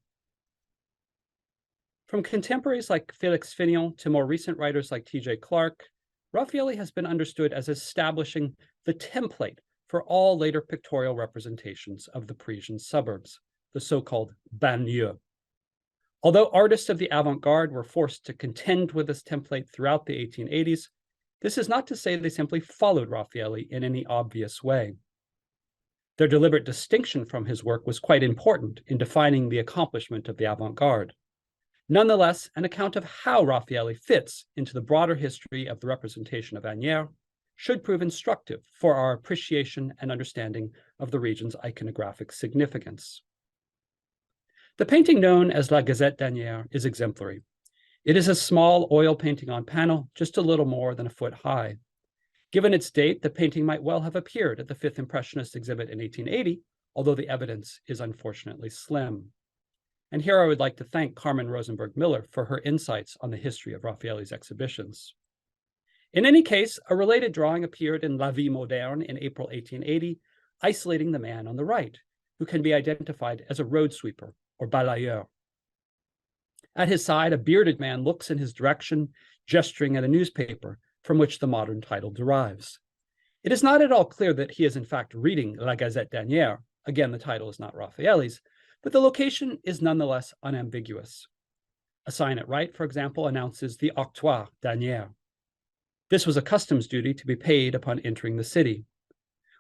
From contemporaries like Félix Fénéon to more recent writers like T.J. Clark, Raffaelli has been understood as establishing the template for all later pictorial representations of the Parisian suburbs, the so-called banlieue. Although artists of the avant-garde were forced to contend with this template throughout the 1880s, this is not to say they simply followed Raffaelli in any obvious way. Their deliberate distinction from his work was quite important in defining the accomplishment of the avant-garde. Nonetheless, an account of how Raffaelli fits into the broader history of the representation of Asnières should prove instructive for our appreciation and understanding of the region's iconographic significance. The painting known as La Gazette d'Asnières is exemplary. It is a small oil painting on panel, just a little more than a foot high. Given its date, the painting might well have appeared at the Fifth Impressionist exhibit in 1880, although the evidence is unfortunately slim. And here I would like to thank Carmen Rosenberg-Miller for her insights on the history of Raffaelli's exhibitions. In any case, a related drawing appeared in La Vie Moderne in April 1880, isolating the man on the right, who can be identified as a road sweeper or balayeur. At his side, a bearded man looks in his direction, gesturing at a newspaper from which the modern title derives. It is not at all clear that he is in fact reading La Gazette d'Asnières. Again, the title is not Raffaelli's, but the location is nonetheless unambiguous. A sign at right, for example, announces the Octroi d'Asnières. This was a customs duty to be paid upon entering the city.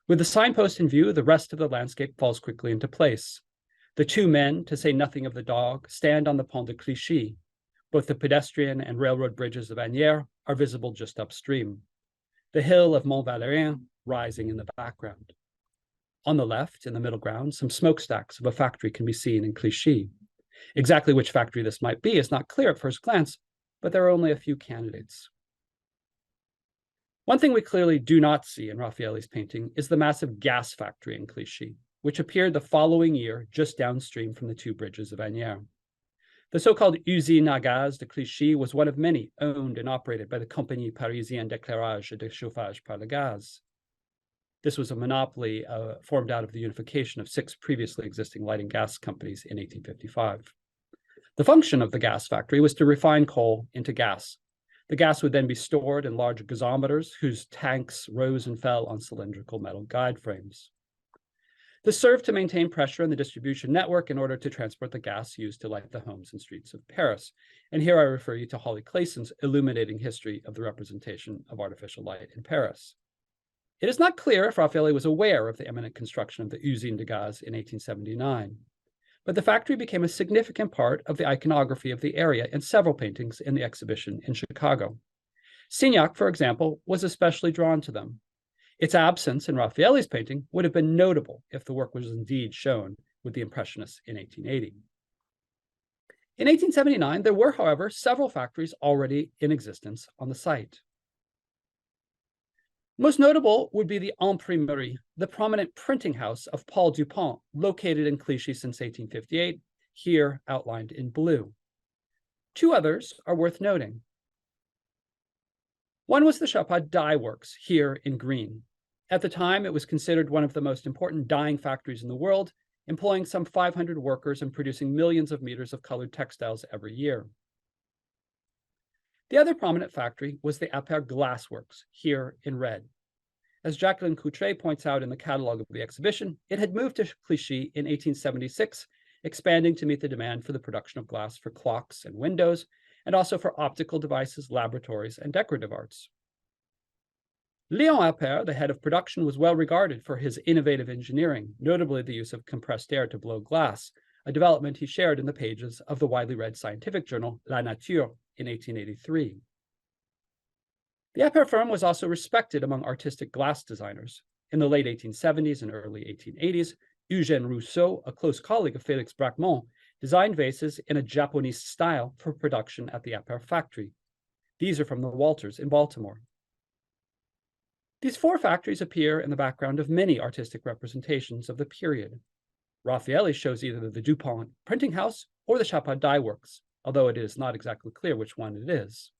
With the signpost in view, the rest of the landscape falls quickly into place. The two men, to say nothing of the dog, stand on the Pont de Clichy. Both the pedestrian and railroad bridges of Asnières are visible just upstream. The hill of Mont Valérien rising in the background. On the left, in the middle ground, some smokestacks of a factory can be seen in Clichy. Exactly which factory this might be is not clear at first glance, but there are only a few candidates. One thing we clearly do not see in Raffaelli's painting is the massive gas factory in Clichy, which appeared the following year just downstream from the two bridges of Asnières. The so-called usine à gaz de Clichy was one of many owned and operated by the Compagnie Parisienne d'Éclairage et de Chauffage par le Gaz. This was a monopoly formed out of the unification of 6 previously existing lighting gas companies in 1855. The function of the gas factory was to refine coal into gas. The gas would then be stored in large gasometers whose tanks rose and fell on cylindrical metal guide frames. This served to maintain pressure in the distribution network in order to transport the gas used to light the homes and streets of Paris. And here I refer you to Holly Clayson's illuminating history of the representation of artificial light in Paris. It is not clear if Raffaelli was aware of the imminent construction of the usine de gaz in 1879, but the factory became a significant part of the iconography of the area in several paintings in the exhibition in Chicago. Signac, for example, was especially drawn to them. Its absence in Raffaelli's painting would have been notable if the work was indeed shown with the Impressionists in 1880. In 1879, there were, however, several factories already in existence on the site. Most notable would be the Imprimerie, the prominent printing house of Paul Dupont, located in Clichy since 1858, here outlined in blue. 2 others are worth noting. One was the Chapad Dye Works, here in green. At the time, it was considered one of the most important dyeing factories in the world, employing some 500 workers and producing millions of meters of colored textiles every year. The other prominent factory was the Appert Glass Works, here in red. As Jacquelyn Coutré points out in the catalog of the exhibition, it had moved to Clichy in 1876, expanding to meet the demand for the production of glass for clocks and windows, and also for optical devices, laboratories, and decorative arts. Léon Appert, the head of production, was well regarded for his innovative engineering, notably the use of compressed air to blow glass, a development he shared in the pages of the widely read scientific journal La Nature in 1883. The Appert firm was also respected among artistic glass designers. In the late 1870s and early 1880s, Eugène Rousseau, a close colleague of Félix Bracquemond, designed vases in a Japanese style for production at the Appert factory. These are from the Walters in Baltimore. These 4 factories appear in the background of many artistic representations of the period. Raffaelli shows either the Dupont printing house or the Chapad Dye Works, although it is not exactly clear which one it is.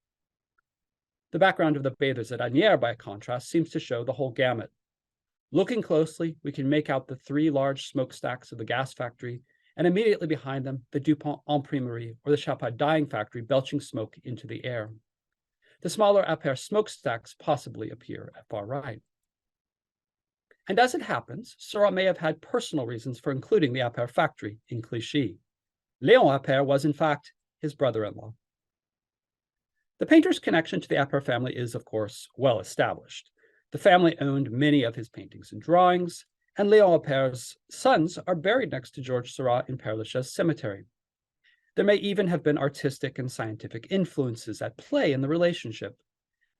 The background of the bathers at Asnières, by contrast, seems to show the whole gamut. Looking closely, we can make out the 3 large smokestacks of the gas factory, and immediately behind them, the Dupont Imprimerie, or the Chapad dyeing factory, belching smoke into the air. The smaller Appert smokestacks possibly appear at far right. And as it happens, Seurat may have had personal reasons for including the Appert factory in Clichy. Léon Appert was, in fact, his brother-in-law. The painter's connection to the Appert family is, of course, well established. The family owned many of his paintings and drawings, and Léon Appert's sons are buried next to Georges Seurat in Père Lachaise Cemetery. There may even have been artistic and scientific influences at play in the relationship.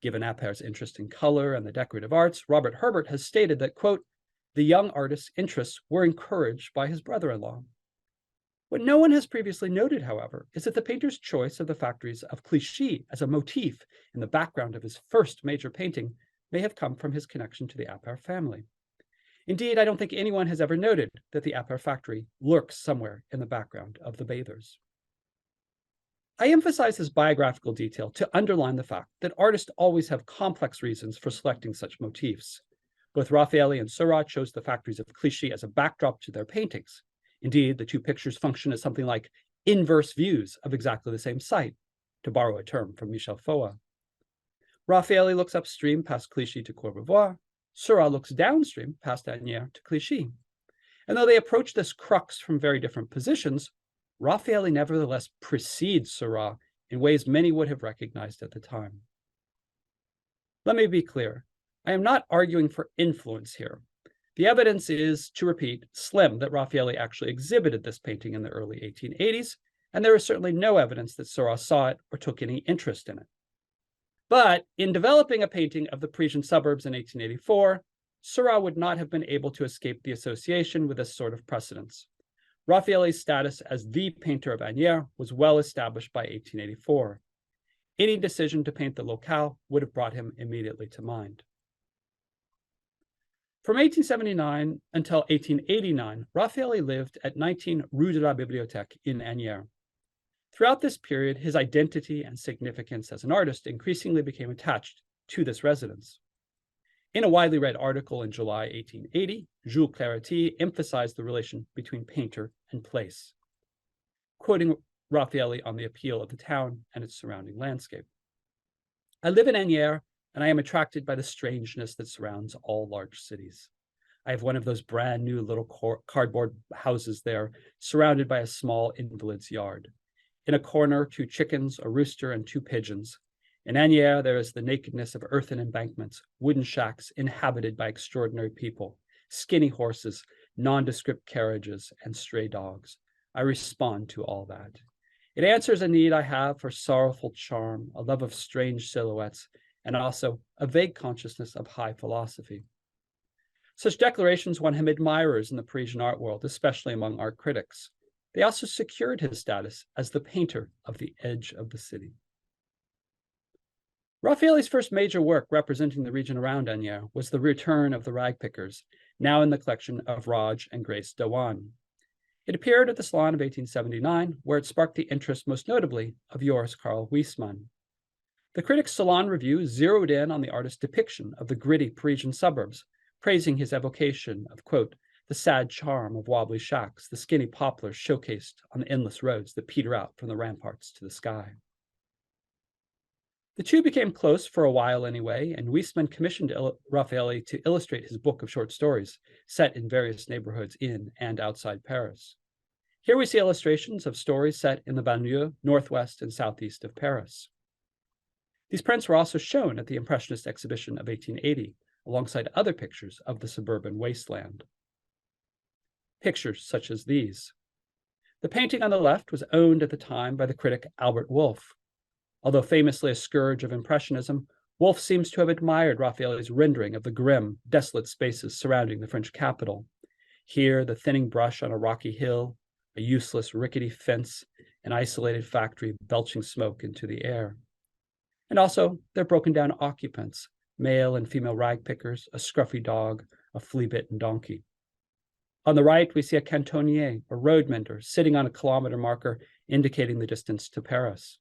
Given Appert's interest in color and the decorative arts, Robert Herbert has stated that, quote, the young artist's interests were encouraged by his brother-in-law. What no one has previously noted, however, is that the painter's choice of the factories of Clichy as a motif in the background of his first major painting may have come from his connection to the Appert family. Indeed, I don't think anyone has ever noted that the Appert factory lurks somewhere in the background of the bathers. I emphasize this biographical detail to underline the fact that artists always have complex reasons for selecting such motifs. Both Raffaelli and Seurat chose the factories of Clichy as a backdrop to their paintings. Indeed, the 2 pictures function as something like inverse views of exactly the same site, to borrow a term from Michel Foucault. Raffaelli looks upstream past Clichy to Courbevoie. Seurat looks downstream past Asnières to Clichy. And though they approach this crux from very different positions, Raffaelli nevertheless precedes Seurat in ways many would have recognized at the time. Let me be clear. I am not arguing for influence here. The evidence is, to repeat, slim that Raffaelli actually exhibited this painting in the early 1880s, and there is certainly no evidence that Seurat saw it or took any interest in it. But in developing a painting of the Parisian suburbs in 1884, Seurat would not have been able to escape the association with this sort of precedence. Raffaelli's status as the painter of Asnières was well established by 1884. Any decision to paint the locale would have brought him immediately to mind. From 1879 until 1889, Raffaelli lived at 19 Rue de la Bibliothèque in Asnières. Throughout this period, his identity and significance as an artist increasingly became attached to this residence. In a widely read article in July 1880, Jules Claretie emphasized the relation between painter and place, quoting Raffaelli on the appeal of the town and its surrounding landscape. I live in Asnières, and I am attracted by the strangeness that surrounds all large cities. I have one of those brand new little cardboard houses there, surrounded by a small invalid's yard. In a corner, 2 chickens, a rooster, and 2 pigeons. In Asnières, there is the nakedness of earthen embankments, wooden shacks inhabited by extraordinary people, skinny horses, nondescript carriages, and stray dogs. I respond to all that. It answers a need I have for sorrowful charm, a love of strange silhouettes, and also a vague consciousness of high philosophy. Such declarations won him admirers in the Parisian art world, especially among art critics. They also secured his status as the painter of the edge of the city. Raffaelli's first major work representing the region around Asnières was The Return of the Ragpickers, now in the collection of Raj and Grace Dewan. It appeared at the Salon of 1879, where it sparked the interest most notably of Joris Karl Huysman. The critic's Salon review zeroed in on the artist's depiction of the gritty Parisian suburbs, praising his evocation of, quote, the sad charm of wobbly shacks, the skinny poplars showcased on the endless roads that peter out from the ramparts to the sky. The two became close for a while anyway, and Huysman commissioned Raffaelli to illustrate his book of short stories set in various neighborhoods in and outside Paris. Here we see illustrations of stories set in the banlieue, northwest and southeast of Paris. These prints were also shown at the Impressionist exhibition of 1880, alongside other pictures of the suburban wasteland. Pictures such as these. The painting on the left was owned at the time by the critic Albert Wolff. Although famously a scourge of Impressionism, Wolff seems to have admired Raffaelli's rendering of the grim, desolate spaces surrounding the French capital. Here, the thinning brush on a rocky hill, a useless, rickety fence, an isolated factory belching smoke into the air. And also their broken down occupants, male and female ragpickers, a scruffy dog, a flea-bitten donkey. On the right, we see a cantonnier, a road mender, sitting on a kilometer marker indicating the distance to Paris.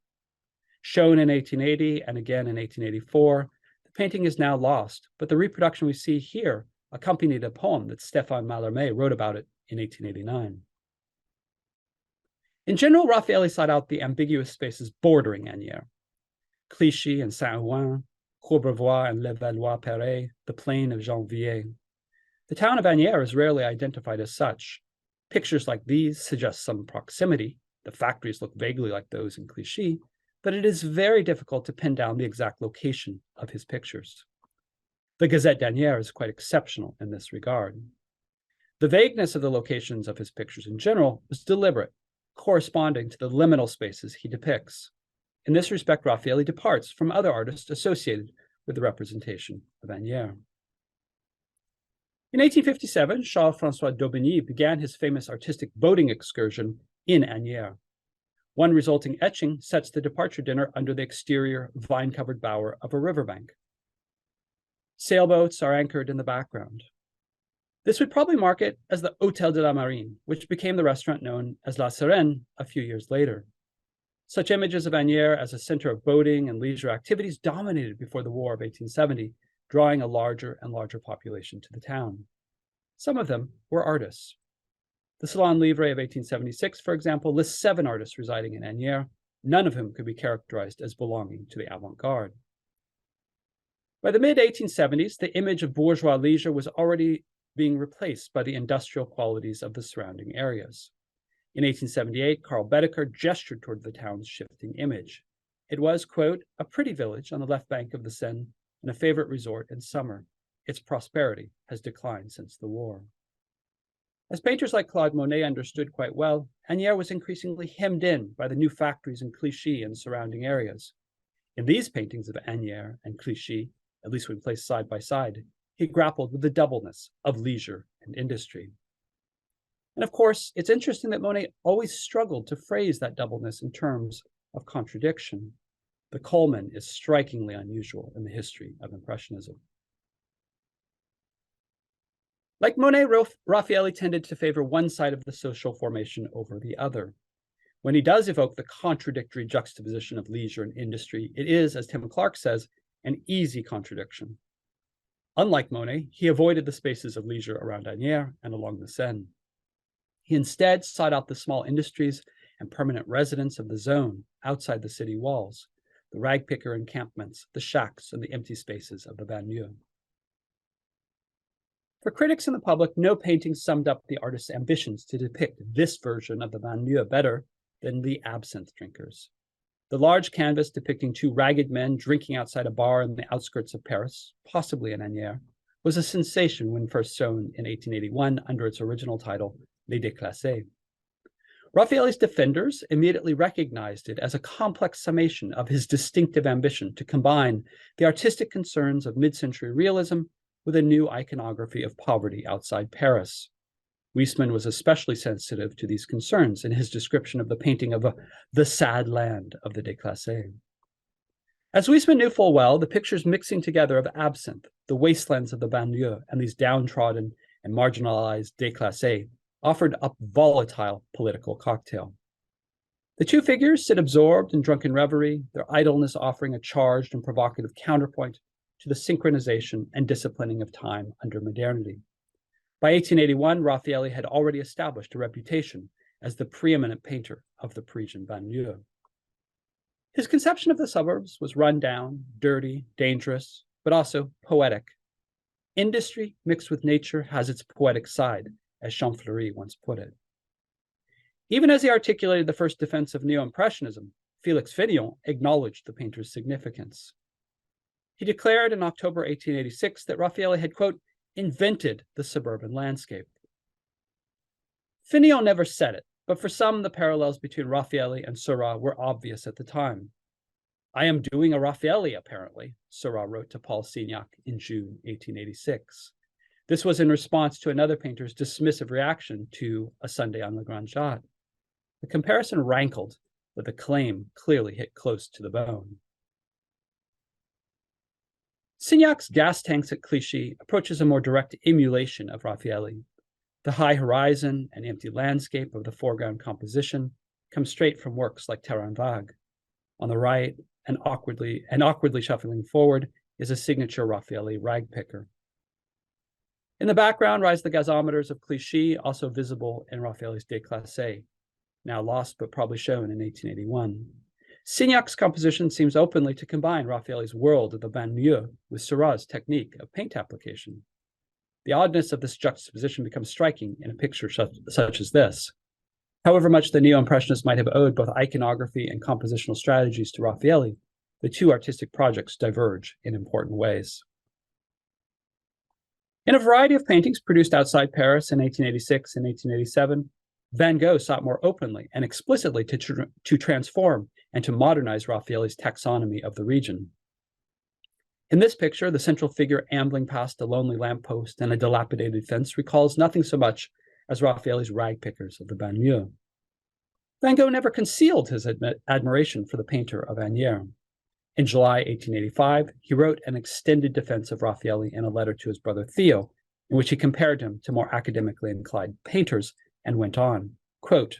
Shown in 1880 and again in 1884, the painting is now lost, but the reproduction we see here accompanied a poem that Stéphane Mallarmé wrote about it in 1889. In general, Raffaelli sought out the ambiguous spaces bordering Asnières. Clichy and Saint-Ouen, Courbevoie and Levallois-Perret, the plain of Janvier. The town of Asnières is rarely identified as such. Pictures like these suggest some proximity. The factories look vaguely like those in Clichy, but it is very difficult to pin down the exact location of his pictures. The Gazette d'Asnières is quite exceptional in this regard. The vagueness of the locations of his pictures in general was deliberate, corresponding to the liminal spaces he depicts. In this respect, Raffaelli departs from other artists associated with the representation of Asnières. In 1857, Charles-François d'Aubigny began his famous artistic boating excursion in Asnières. One resulting etching sets the departure dinner under the exterior vine-covered bower of a riverbank. Sailboats are anchored in the background. This would probably mark it as the Hôtel de la Marine, which became the restaurant known as La Sirène a few years later. Such images of Asnières as a center of boating and leisure activities dominated before the War of 1870, drawing a larger and larger population to the town. Some of them were artists. The Salon Livre of 1876, for example, lists 7 artists residing in Asnières, none of whom could be characterized as belonging to the Avant-Garde. By the mid-1870s, the image of bourgeois leisure was already being replaced by the industrial qualities of the surrounding areas. In 1878, Karl Baedeker gestured toward the town's shifting image. It was, quote, a pretty village on the left bank of the Seine and a favorite resort in summer. Its prosperity has declined since the war. As painters like Claude Monet understood quite well, Asnières was increasingly hemmed in by the new factories in Clichy and surrounding areas. In these paintings of Asnières and Clichy, at least when placed side by side, he grappled with the doubleness of leisure and industry. And of course, it's interesting that Monet always struggled to phrase that doubleness in terms of contradiction. The culmen is strikingly unusual in the history of Impressionism. Like Monet, Raffaelli tended to favor one side of the social formation over the other. When he does evoke the contradictory juxtaposition of leisure and industry, it is, as Tim Clark says, an easy contradiction. Unlike Monet, he avoided the spaces of leisure around Asnières and along the Seine. He instead sought out the small industries and permanent residents of the zone outside the city walls, the ragpicker encampments, the shacks, and the empty spaces of the banlieue. For critics and the public, no painting summed up the artist's ambitions to depict this version of the banlieue better than the Absinthe Drinkers. The large canvas depicting two ragged men drinking outside a bar in the outskirts of Paris, possibly in Asnières, was a sensation when first shown in 1881 under its original title, Les Déclassés. Raffaelli's defenders immediately recognized it as a complex summation of his distinctive ambition to combine the artistic concerns of mid-century realism with a new iconography of poverty outside Paris. Huysmans was especially sensitive to these concerns in his description of the painting of the sad land of the Déclassés. As Huysmans knew full well, the picture's mixing together of absinthe, the wastelands of the banlieue, and these downtrodden and marginalized Déclassés offered a volatile political cocktail. The two figures sit absorbed in drunken reverie, their idleness offering a charged and provocative counterpoint to the synchronization and disciplining of time under modernity. By 1881, Raffaelli had already established a reputation as the preeminent painter of the Parisian banlieue. His conception of the suburbs was run down, dirty, dangerous, but also poetic. Industry mixed with nature has its poetic side, as Champfleury once put it. Even as he articulated the first defense of neo-impressionism, Félix Fénéon acknowledged the painter's significance. He declared in October 1886 that Raffaelli had, quote, invented the suburban landscape. Fénéon never said it, but for some, the parallels between Raffaelli and Seurat were obvious at the time. I am doing a Raffaelli, apparently, Seurat wrote to Paul Signac in June 1886. This was in response to another painter's dismissive reaction to A Sunday on the Grand Jatte. The comparison rankled, but the claim clearly hit close to the bone. Signac's gas tanks at Clichy approaches a more direct emulation of Raffaelli. The high horizon and empty landscape of the foreground composition come straight from works like Terrain Vague. On the right, and awkwardly shuffling forward, is a signature Raffaelli ragpicker. In the background rise the gasometers of Clichy, also visible in Raffaelli's Déclassés, now lost but probably shown in 1881. Signac's composition seems openly to combine Raffaelli's world of the banlieue with Seurat's technique of paint application. The oddness of this juxtaposition becomes striking in a picture such as this. However much the neo-impressionists might have owed both iconography and compositional strategies to Raffaelli, the two artistic projects diverge in important ways. In a variety of paintings produced outside Paris in 1886 and 1887, Van Gogh sought more openly and explicitly to transform and to modernize Raffaelli's taxonomy of the region. In this picture, the central figure ambling past a lonely lamppost and a dilapidated fence recalls nothing so much as Raffaelli's ragpickers of the banlieue. Van Gogh never concealed his admiration for the painter of Asnières. In July 1885, he wrote an extended defense of Raffaelli in a letter to his brother Theo, in which he compared him to more academically inclined painters and went on, quote,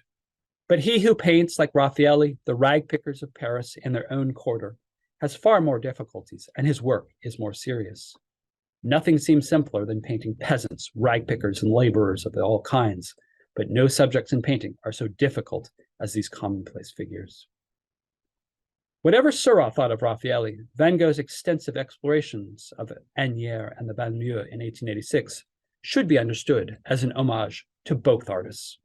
but he who paints like Raffaelli, the ragpickers of Paris in their own quarter, has far more difficulties, and his work is more serious. Nothing seems simpler than painting peasants, ragpickers, and laborers of all kinds, but no subjects in painting are so difficult as these commonplace figures. Whatever Seurat thought of Raffaelli, Van Gogh's extensive explorations of Asnières and the banlieue in 1886 should be understood as an homage to both artists.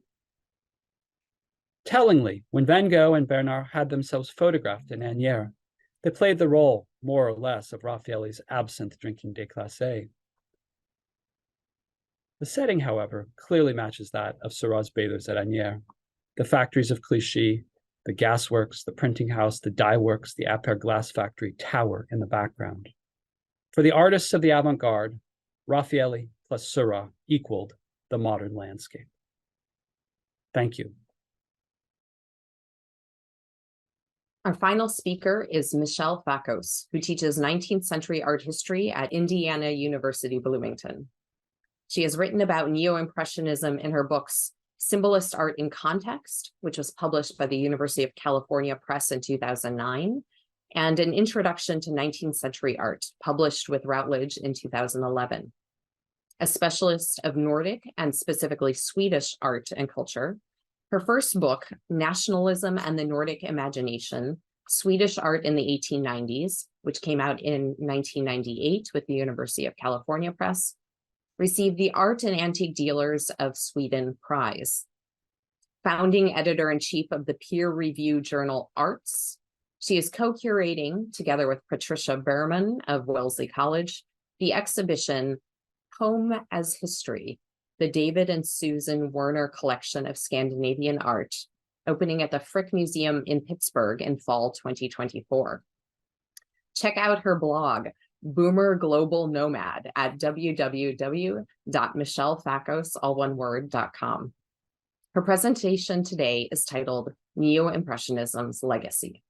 Tellingly, when Van Gogh and Bernard had themselves photographed in Asnières, they played the role, more or less, of Raffaelli's absinthe-drinking Déclassés. The setting, however, clearly matches that of Seurat's bathers at Asnières. The factories of Clichy, the gasworks, the printing house, the dye works, the Appert glass factory tower in the background. For the artists of the Avant-Garde, Raffaelli plus Seurat equaled the modern landscape. Thank you. Our final speaker is Michelle Fakos, who teaches 19th century art history at Indiana University, Bloomington. She has written about neo-impressionism in her books, Symbolist Art in Context, which was published by the University of California Press in 2009, and An Introduction to 19th Century Art, published with Routledge in 2011. A specialist of Nordic and specifically Swedish art and culture, her first book, Nationalism and the Nordic Imagination, Swedish Art in the 1890s, which came out in 1998 with the University of California Press, received the Art and Antique Dealers of Sweden Prize. Founding editor-in-chief of the peer-reviewed journal Arts, she is co-curating, together with Patricia Behrman of Wellesley College, the exhibition Home as History, the David and Susan Werner collection of Scandinavian art, opening at the Frick Museum in Pittsburgh in fall 2024. Check out her blog, Boomer Global Nomad, at www.michellefacos.com. Her presentation today is titled Neo-Impressionism's Legacy.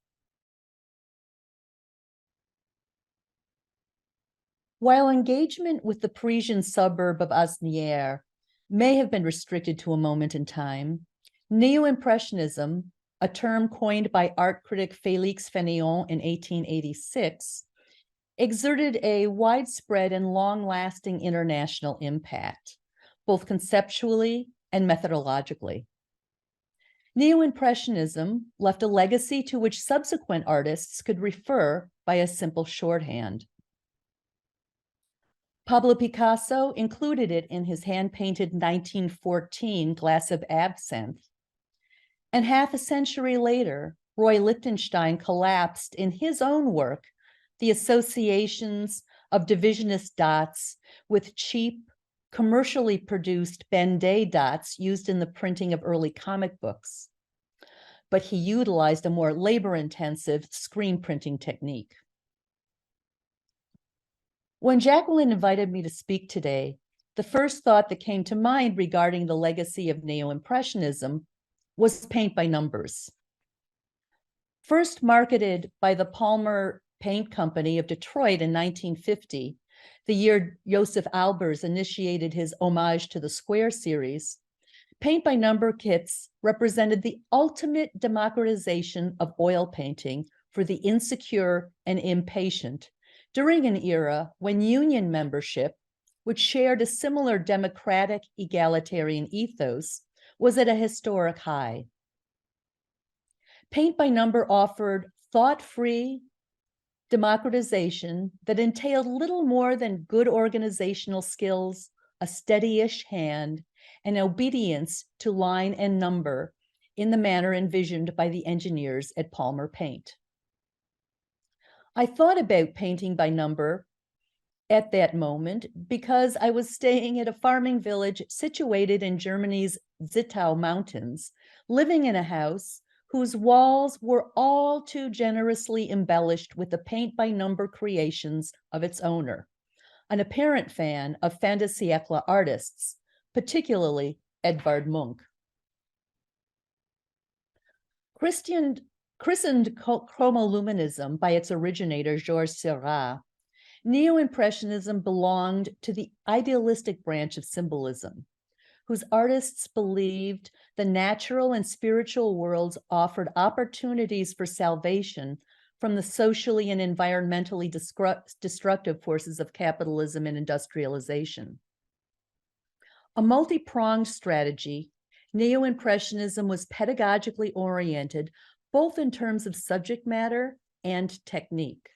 While engagement with the Parisian suburb of Asnières may have been restricted to a moment in time, Neo-Impressionism, a term coined by art critic Félix Fénéon in 1886, exerted a widespread and long-lasting international impact, both conceptually and methodologically. Neo-Impressionism left a legacy to which subsequent artists could refer by a simple shorthand. Pablo Picasso included it in his hand-painted 1914 Glass of Absinthe, and half a century later, Roy Lichtenstein collapsed in his own work the associations of divisionist dots with cheap, commercially produced Ben-Day dots used in the printing of early comic books. But he utilized a more labor-intensive screen printing technique. When Jacquelyn invited me to speak today, the first thought that came to mind regarding the legacy of Neo-Impressionism was paint by numbers. First marketed by the Palmer Paint Company of Detroit in 1950, the year Josef Albers initiated his Homage to the Square series, paint by number kits represented the ultimate democratization of oil painting for the insecure and impatient during an era when union membership, which shared a similar democratic egalitarian ethos, was at a historic high. Paint by number offered thought-free democratization that entailed little more than good organizational skills, a steady-ish hand, and obedience to line and number in the manner envisioned by the engineers at Palmer Paint. I thought about painting by number at that moment because I was staying at a farming village situated in Germany's Zittau Mountains, living in a house whose walls were all too generously embellished with the paint-by-number creations of its owner, an apparent fan of fin de siècle artists, particularly Edvard Munch. Christened chromoluminism by its originator, Georges Seurat, Neo-Impressionism belonged to the idealistic branch of symbolism, whose artists believed the natural and spiritual worlds offered opportunities for salvation from the socially and environmentally destructive forces of capitalism and industrialization. A multi-pronged strategy, Neo-Impressionism was pedagogically oriented both in terms of subject matter and technique.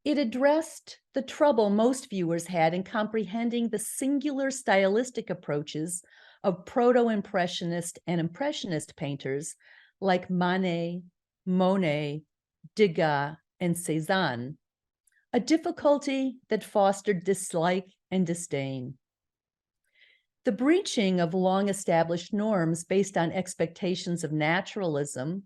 It addressed the trouble most viewers had in comprehending the singular stylistic approaches of proto-impressionist and impressionist painters like Manet, Monet, Degas, and Cézanne, a difficulty that fostered dislike and disdain. The breaching of long-established norms based on expectations of naturalism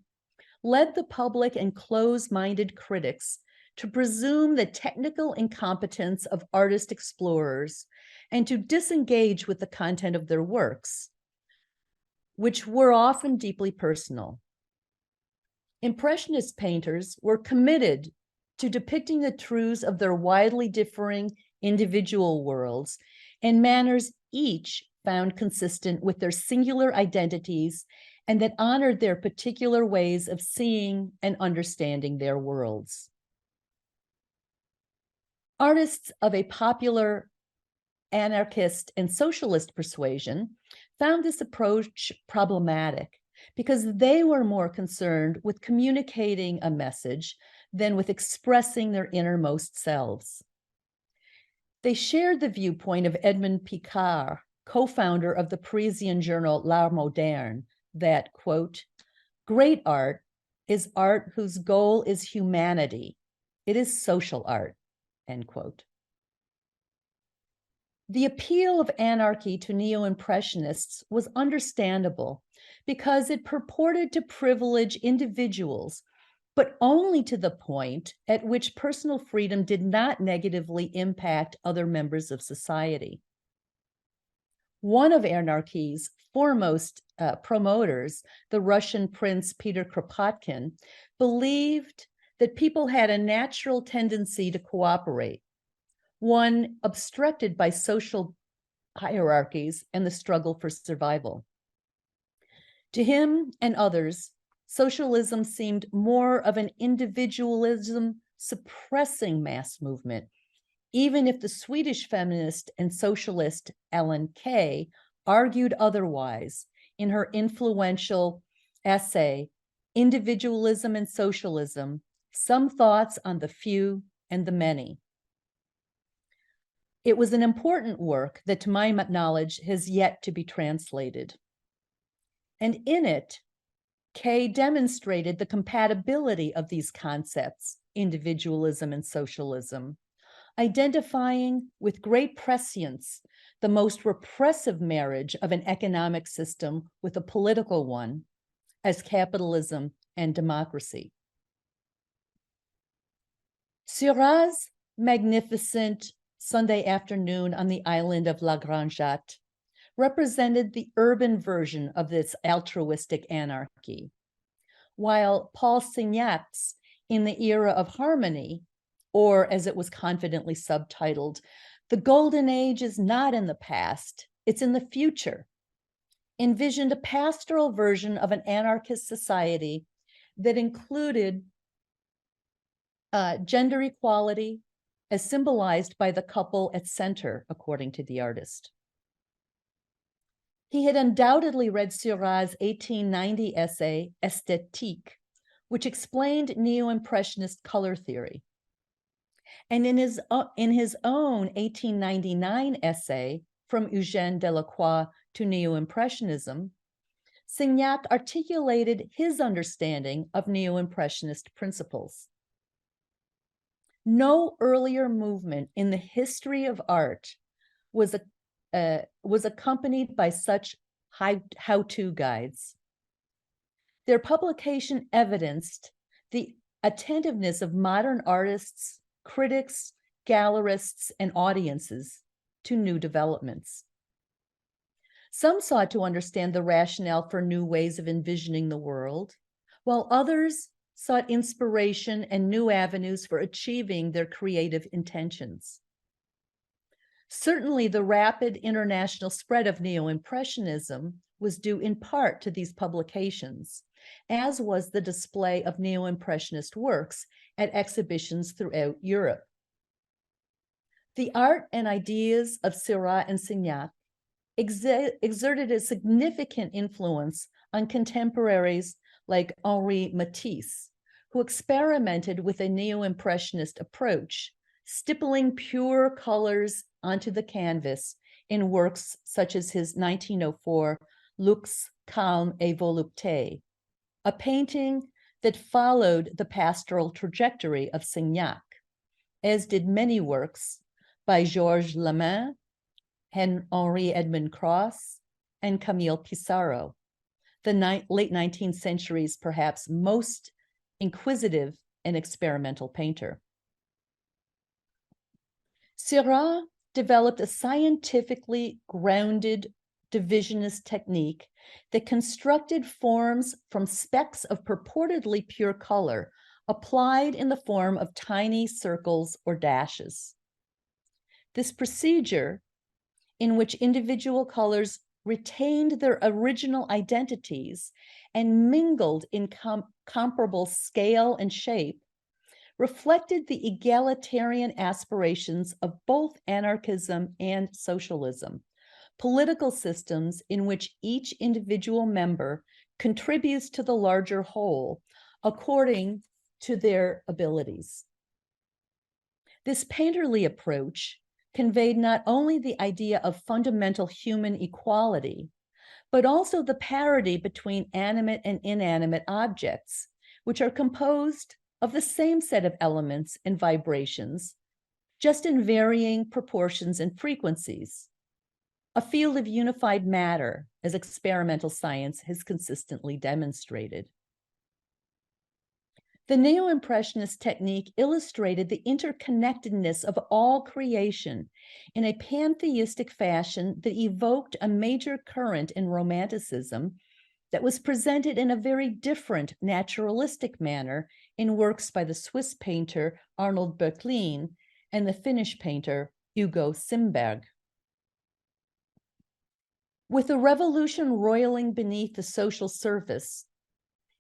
led the public and close-minded critics to presume the technical incompetence of artist explorers and to disengage with the content of their works, which were often deeply personal. Impressionist painters were committed to depicting the truths of their widely differing individual worlds in manners each found consistent with their singular identities and that honored their particular ways of seeing and understanding their worlds. Artists of a popular anarchist and socialist persuasion found this approach problematic because they were more concerned with communicating a message than with expressing their innermost selves. They shared the viewpoint of Edmond Picard, co-founder of the Parisian journal L'Art Moderne, that, quote, "Great art is art whose goal is humanity. It is social art," end quote. The appeal of anarchy to neo-impressionists was understandable because it purported to privilege individuals, but only to the point at which personal freedom did not negatively impact other members of society. One of anarchy's foremost promoters, the Russian Prince Peter Kropotkin, believed that people had a natural tendency to cooperate, one obstructed by social hierarchies and the struggle for survival. To him and others, socialism seemed more of an individualism suppressing mass movement, even if the Swedish feminist and socialist Ellen Key argued otherwise in her influential essay, Individualism and Socialism, Some Thoughts on the Few and the Many. It was an important work that, to my knowledge, has yet to be translated. And in it, Kay demonstrated the compatibility of these concepts, individualism and socialism, identifying with great prescience the most repressive marriage of an economic system with a political one, as capitalism and democracy. Seurat's magnificent Sunday afternoon on the island of La Grande Jatte represented the urban version of this altruistic anarchy, while Paul Signac's In the Era of Harmony, or as it was confidently subtitled, The Golden Age is not in the past, it's in the future, envisioned a pastoral version of an anarchist society that included gender equality, as symbolized by the couple at center, according to the artist. He had undoubtedly read Seurat's 1890 essay, Esthétique, which explained neo-impressionist color theory. And in his own 1899 essay, From Eugène Delacroix to Neo-Impressionism, Signac articulated his understanding of neo-impressionist principles. No earlier movement in the history of art was accompanied by such how-to guides. Their publication evidenced the attentiveness of modern artists, critics, gallerists, and audiences to new developments. Some sought to understand the rationale for new ways of envisioning the world, while others sought inspiration and new avenues for achieving their creative intentions. Certainly, the rapid international spread of neo-impressionism was due in part to these publications, as was the display of neo-impressionist works at exhibitions throughout Europe. The art and ideas of Seurat and Signac exerted a significant influence on contemporaries like Henri Matisse, who experimented with a neo-impressionist approach, stippling pure colors onto the canvas in works such as his 1904 Luxe, Calme et Volupté, a painting that followed the pastoral trajectory of Signac, as did many works by Georges Lemain, Henri Edmond Cross, and Camille Pissarro, the late 19th century's perhaps most inquisitive and experimental painter. Seurat developed a scientifically grounded divisionist technique that constructed forms from specks of purportedly pure color applied in the form of tiny circles or dashes. This procedure, in which individual colors retained their original identities and mingled in comparable scale and shape, reflected the egalitarian aspirations of both anarchism and socialism, political systems in which each individual member contributes to the larger whole according to their abilities. This painterly approach conveyed not only the idea of fundamental human equality, but also the parity between animate and inanimate objects, which are composed of the same set of elements and vibrations, just in varying proportions and frequencies, a field of unified matter, as experimental science has consistently demonstrated. The neo-impressionist technique illustrated the interconnectedness of all creation in a pantheistic fashion that evoked a major current in Romanticism that was presented in a very different naturalistic manner in works by the Swiss painter Arnold Böcklin and the Finnish painter Hugo Simberg. With the revolution roiling beneath the social surface,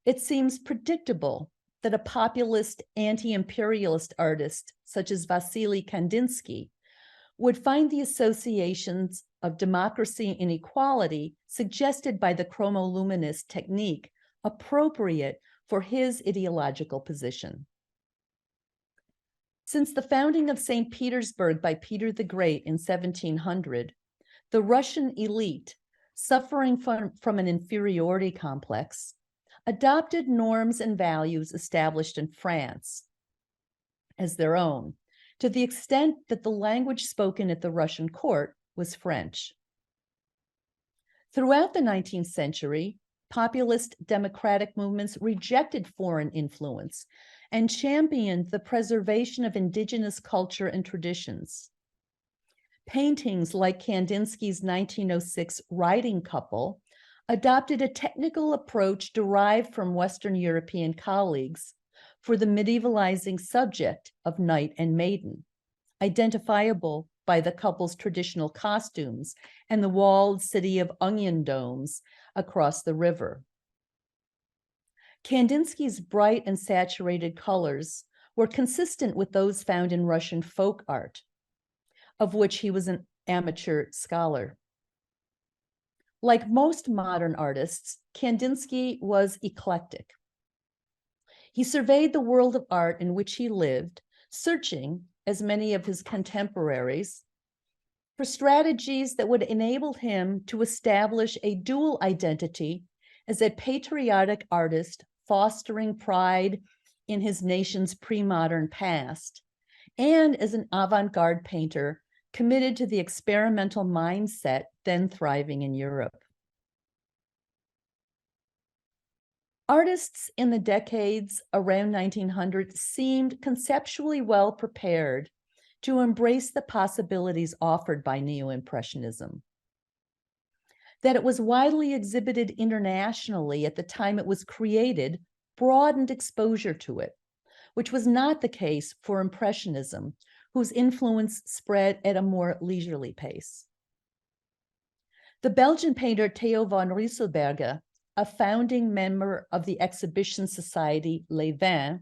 it seems predictable that a populist anti-imperialist artist such as Wassily Kandinsky would find the associations of democracy and equality suggested by the chromoluminous technique appropriate for his ideological position. Since the founding of St. Petersburg by Peter the Great in 1700, the Russian elite, suffering from an inferiority complex, adopted norms and values established in France as their own, to the extent that the language spoken at the Russian court was French. Throughout the 19th century, populist democratic movements rejected foreign influence and championed the preservation of indigenous culture and traditions. Paintings like Kandinsky's 1906 Riding Couple adopted a technical approach derived from Western European colleagues for the medievalizing subject of knight and maiden, identifiable by the couple's traditional costumes and the walled city of onion domes across the river. Kandinsky's bright and saturated colors were consistent with those found in Russian folk art, of which he was an amateur scholar. Like most modern artists, Kandinsky was eclectic. He surveyed the world of art in which he lived, searching, as many of his contemporaries, for strategies that would enable him to establish a dual identity as a patriotic artist fostering pride in his nation's pre-modern past, and as an avant-garde painter committed to the experimental mindset then thriving in Europe. Artists in the decades around 1900 seemed conceptually well prepared to embrace the possibilities offered by neo-impressionism. That it was widely exhibited internationally at the time it was created broadened exposure to it, which was not the case for Impressionism, whose influence spread at a more leisurely pace. The Belgian painter Theo van Rieselberghe, a founding member of the exhibition society Les 20,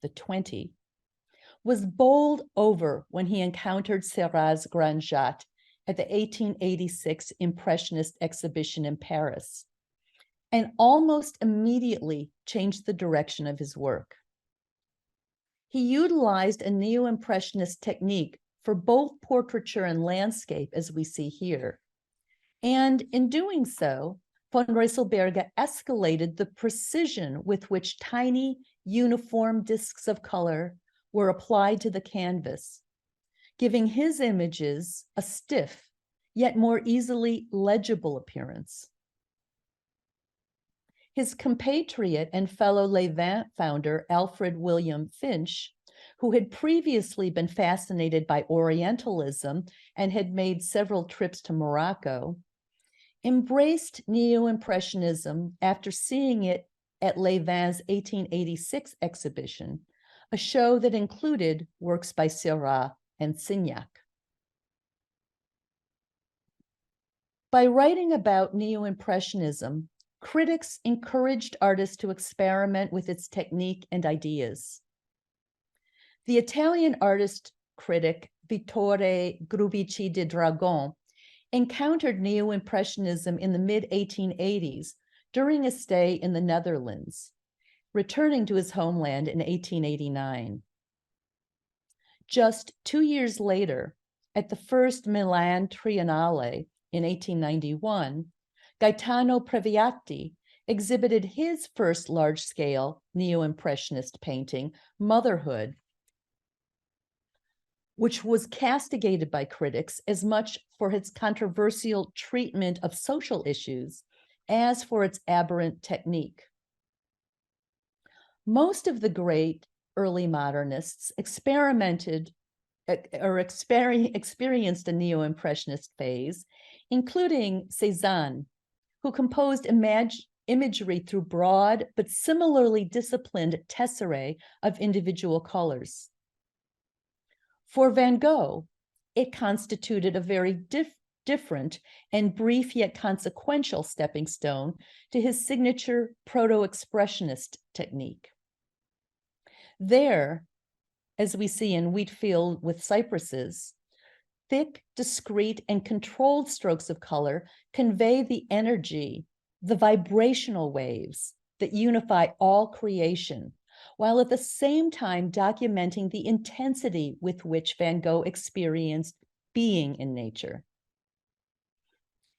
the 20, was bowled over when he encountered Seurat's Grand Jatte at the 1886 Impressionist exhibition in Paris, and almost immediately changed the direction of his work. He utilized a neo-impressionist technique for both portraiture and landscape, as we see here. And in doing so, van Rieselberghe escalated the precision with which tiny, uniform discs of color were applied to the canvas, giving his images a stiff, yet more easily legible appearance. His compatriot and fellow Les 20 founder, Alfred William Finch, who had previously been fascinated by Orientalism and had made several trips to Morocco, embraced neo-impressionism after seeing it at Les 20's 1886 exhibition, a show that included works by Seurat and Signac. By writing about Neo-Impressionism, critics encouraged artists to experiment with its technique and ideas. The Italian artist critic Vittore Grubici di Dragon encountered Neo-Impressionism in the mid-1880s during a stay in the Netherlands, returning to his homeland in 1889. Just 2 years later, at the first Milan Triennale in 1891, Gaetano Previati exhibited his first large-scale Neo-Impressionist painting, Motherhood, which was castigated by critics as much for its controversial treatment of social issues as for its aberrant technique. Most of the great early modernists experienced a Neo-Impressionist phase, including Cézanne, who composed imagery through broad but similarly disciplined tesserae of individual colors. For Van Gogh, it constituted a very different and brief yet consequential stepping stone to his signature proto-expressionist technique. There, as we see in Wheatfield with Cypresses, thick, discrete, and controlled strokes of color convey the energy, the vibrational waves that unify all creation, while at the same time documenting the intensity with which Van Gogh experienced being in nature.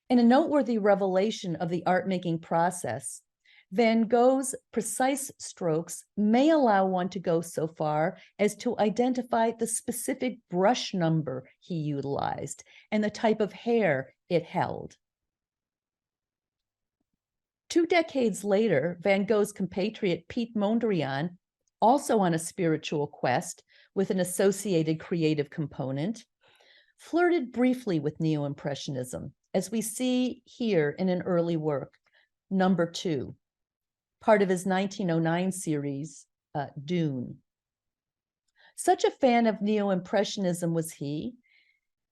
In a noteworthy revelation of the art-making process, Van Gogh's precise strokes may allow one to go so far as to identify the specific brush number he utilized and the type of hair it held. 2 decades later, Van Gogh's compatriot Piet Mondrian, also on a spiritual quest with an associated creative component, flirted briefly with Neo-Impressionism, as we see here in an early work, Number 2, part of his 1909 series, Dune. Such a fan of Neo-Impressionism was he,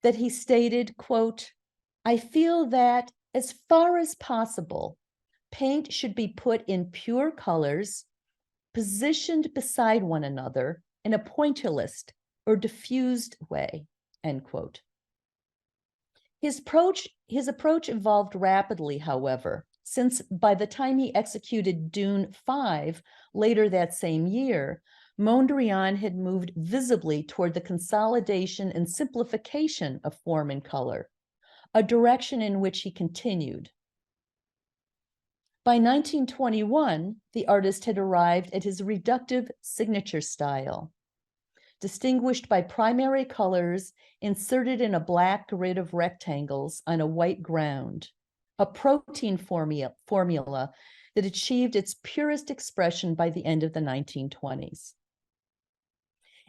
that he stated, quote, "I feel that as far as possible, paint should be put in pure colors, positioned beside one another in a pointillist or diffused way," end quote. His approach evolved rapidly, however, since by the time he executed Dune 5 later that same year, Mondrian had moved visibly toward the consolidation and simplification of form and color, a direction in which he continued. By 1921, the artist had arrived at his reductive signature style, distinguished by primary colors inserted in a black grid of rectangles on a white ground, a protein formula that achieved its purest expression by the end of the 1920s.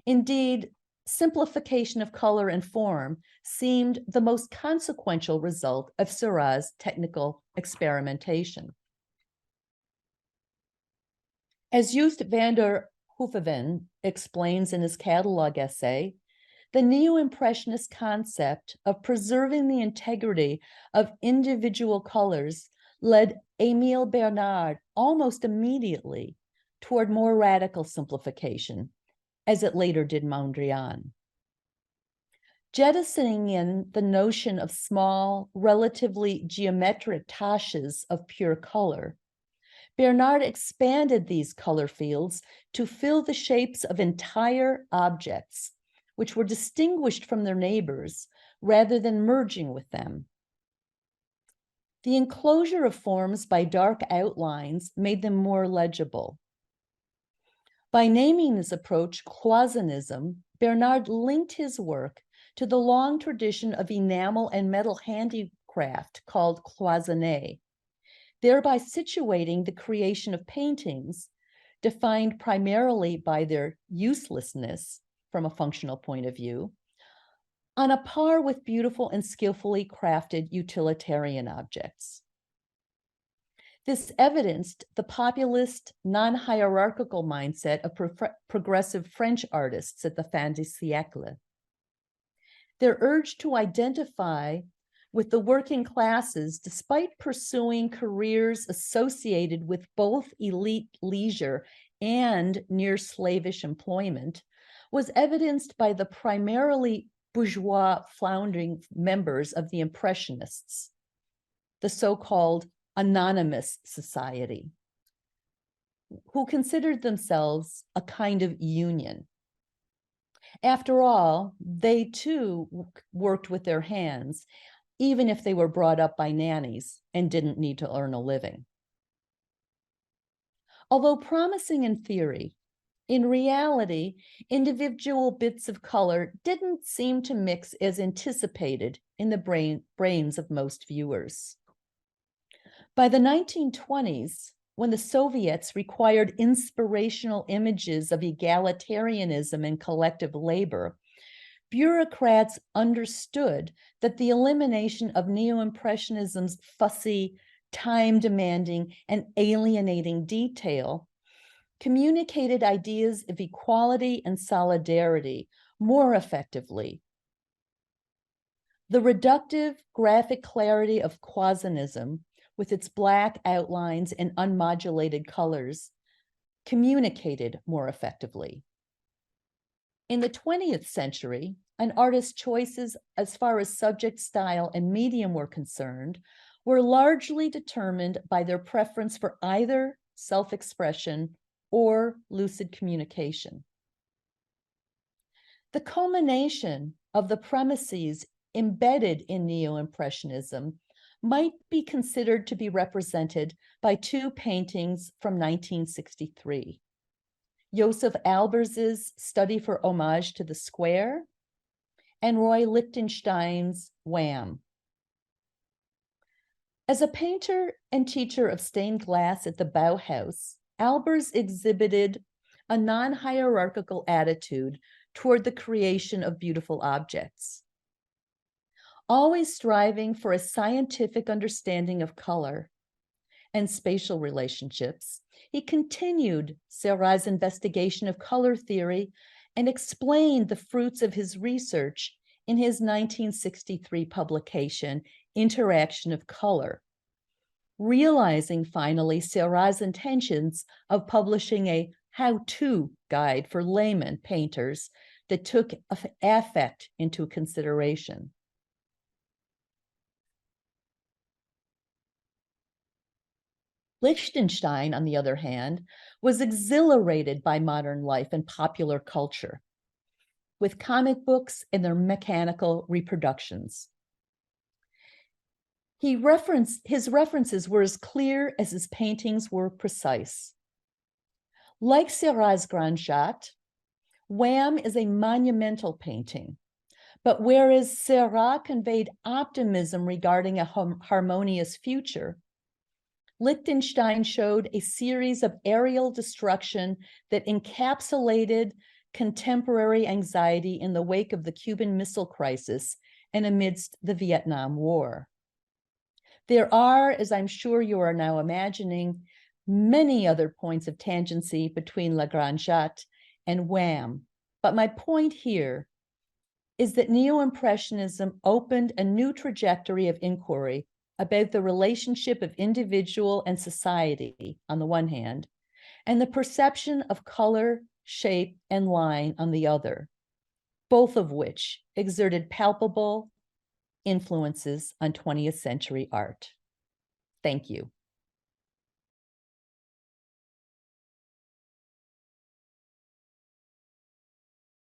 Indeed, simplification of color and form seemed the most consequential result of Seurat's technical experimentation. As Joost van der Hoeven explains in his catalog essay, the Neo-Impressionist concept of preserving the integrity of individual colors led Emile Bernard almost immediately toward more radical simplification, as it later did Mondrian. Jettisoning in the notion of small, relatively geometric taches of pure color, Bernard expanded these color fields to fill the shapes of entire objects, which were distinguished from their neighbors rather than merging with them. The enclosure of forms by dark outlines made them more legible. By naming this approach cloisonnism, Bernard linked his work to the long tradition of enamel and metal handicraft called cloisonné, thereby situating the creation of paintings, defined primarily by their uselessness from a functional point of view, on a par with beautiful and skillfully crafted utilitarian objects. This evidenced the populist, non-hierarchical mindset of progressive French artists at the fin du siècle. Their urge to identify with the working classes, despite pursuing careers associated with both elite leisure and near slavish employment, was evidenced by the primarily bourgeois founding members of the Impressionists, the so-called anonymous society, who considered themselves a kind of union. After all, they too worked with their hands, even if they were brought up by nannies and didn't need to earn a living. Although promising in theory, in reality, individual bits of color didn't seem to mix as anticipated in the brains of most viewers. By the 1920s, when the Soviets required inspirational images of egalitarianism and collective labor, bureaucrats understood that the elimination of neo-impressionism's fussy, time-demanding, and alienating detail communicated ideas of equality and solidarity more effectively. The reductive graphic clarity of Quasinism, with its black outlines and unmodulated colors, communicated more effectively. In the 20th century, an artist's choices as far as subject style and medium were concerned were largely determined by their preference for either self-expression or lucid communication. The culmination of the premises embedded in Neo-Impressionism might be considered to be represented by two paintings from 1963. Joseph Albers's Study for Homage to the Square and Roy Lichtenstein's Wham. As a painter and teacher of stained glass at the Bauhaus, Albers exhibited a non-hierarchical attitude toward the creation of beautiful objects. Always striving for a scientific understanding of color and spatial relationships, he continued Seurat's investigation of color theory and explained the fruits of his research in his 1963 publication, Interaction of Color, realizing finally Seurat's intentions of publishing a how-to guide for layman painters that took affect into consideration. Lichtenstein, on the other hand, was exhilarated by modern life and popular culture, with comic books and their mechanical reproductions. His references were as clear as his paintings were precise. Like Seurat's Grand Jatte, Wham is a monumental painting, but whereas Seurat conveyed optimism regarding a harmonious future, Lichtenstein showed a series of aerial destruction that encapsulated contemporary anxiety in the wake of the Cuban Missile Crisis and amidst the Vietnam War. There are, as I'm sure you are now imagining, many other points of tangency between La Grande Jatte and Wham, but my point here is that Neo-Impressionism opened a new trajectory of inquiry about the relationship of individual and society on the one hand, and the perception of color, shape, and line on the other, both of which exerted palpable influences on 20th century art. Thank you.